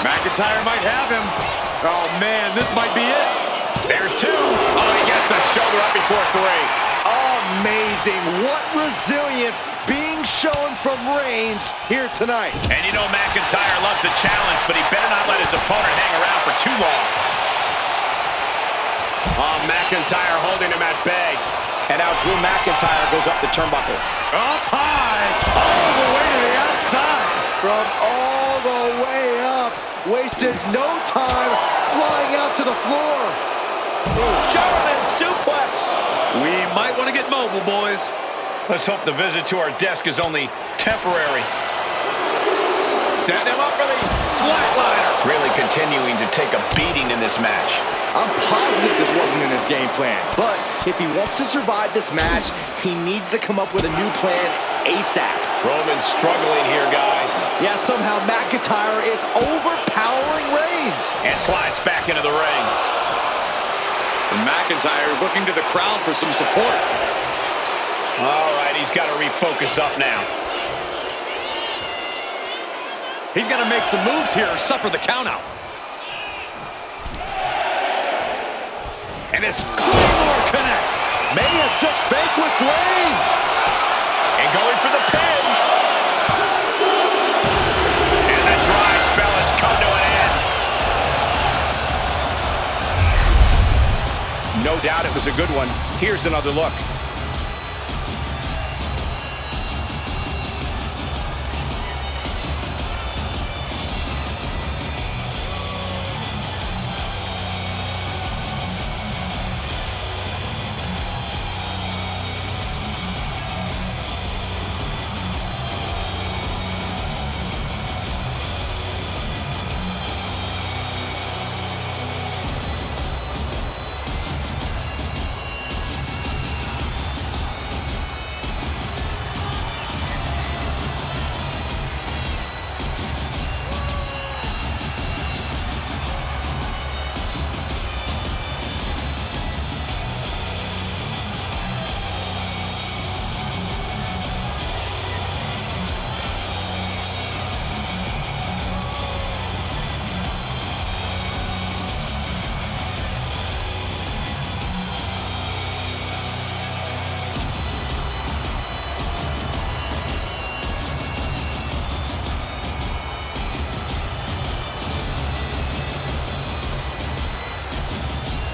McIntyre might have him. Oh, man, this might be it. There's 2. Oh, he gets the shoulder up before 3. Amazing. What resilience being shown from Reigns here tonight. And you know McIntyre loves the challenge, but he better not let his opponent hang around for too long. Oh, McIntyre holding him at bay. And now Drew McIntyre goes up the turnbuckle. Up high, all the way to the outside. From all the way up. Wasted no time flying out to the floor. German suplex. We might want to get mobile, boys. Let's hope the visit to our desk is only temporary. Set him up for the flatliner. Really continuing to take a beating in this match. I'm positive this wasn't in his game plan, but if he wants to survive this match, he needs to come up with a new plan ASAP. Roman struggling here, guys. Yeah, somehow McIntyre is overpowering Reigns. And slides back into the ring. And McIntyre is looking to the crowd for some support. All right, he's got to refocus up now. He's going to make some moves here or suffer the countout. And this Claymore connects. May have just vanquished Reigns. And going for the pin. And the dry spell has come to an end. No doubt it was a good one. Here's another look.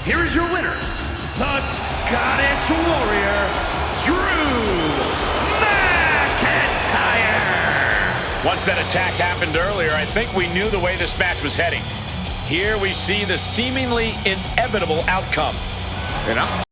Here is your winner, the Scottish Warrior, Drew McIntyre. Once that attack happened earlier, I think we knew the way this match was heading. Here we see the seemingly inevitable outcome.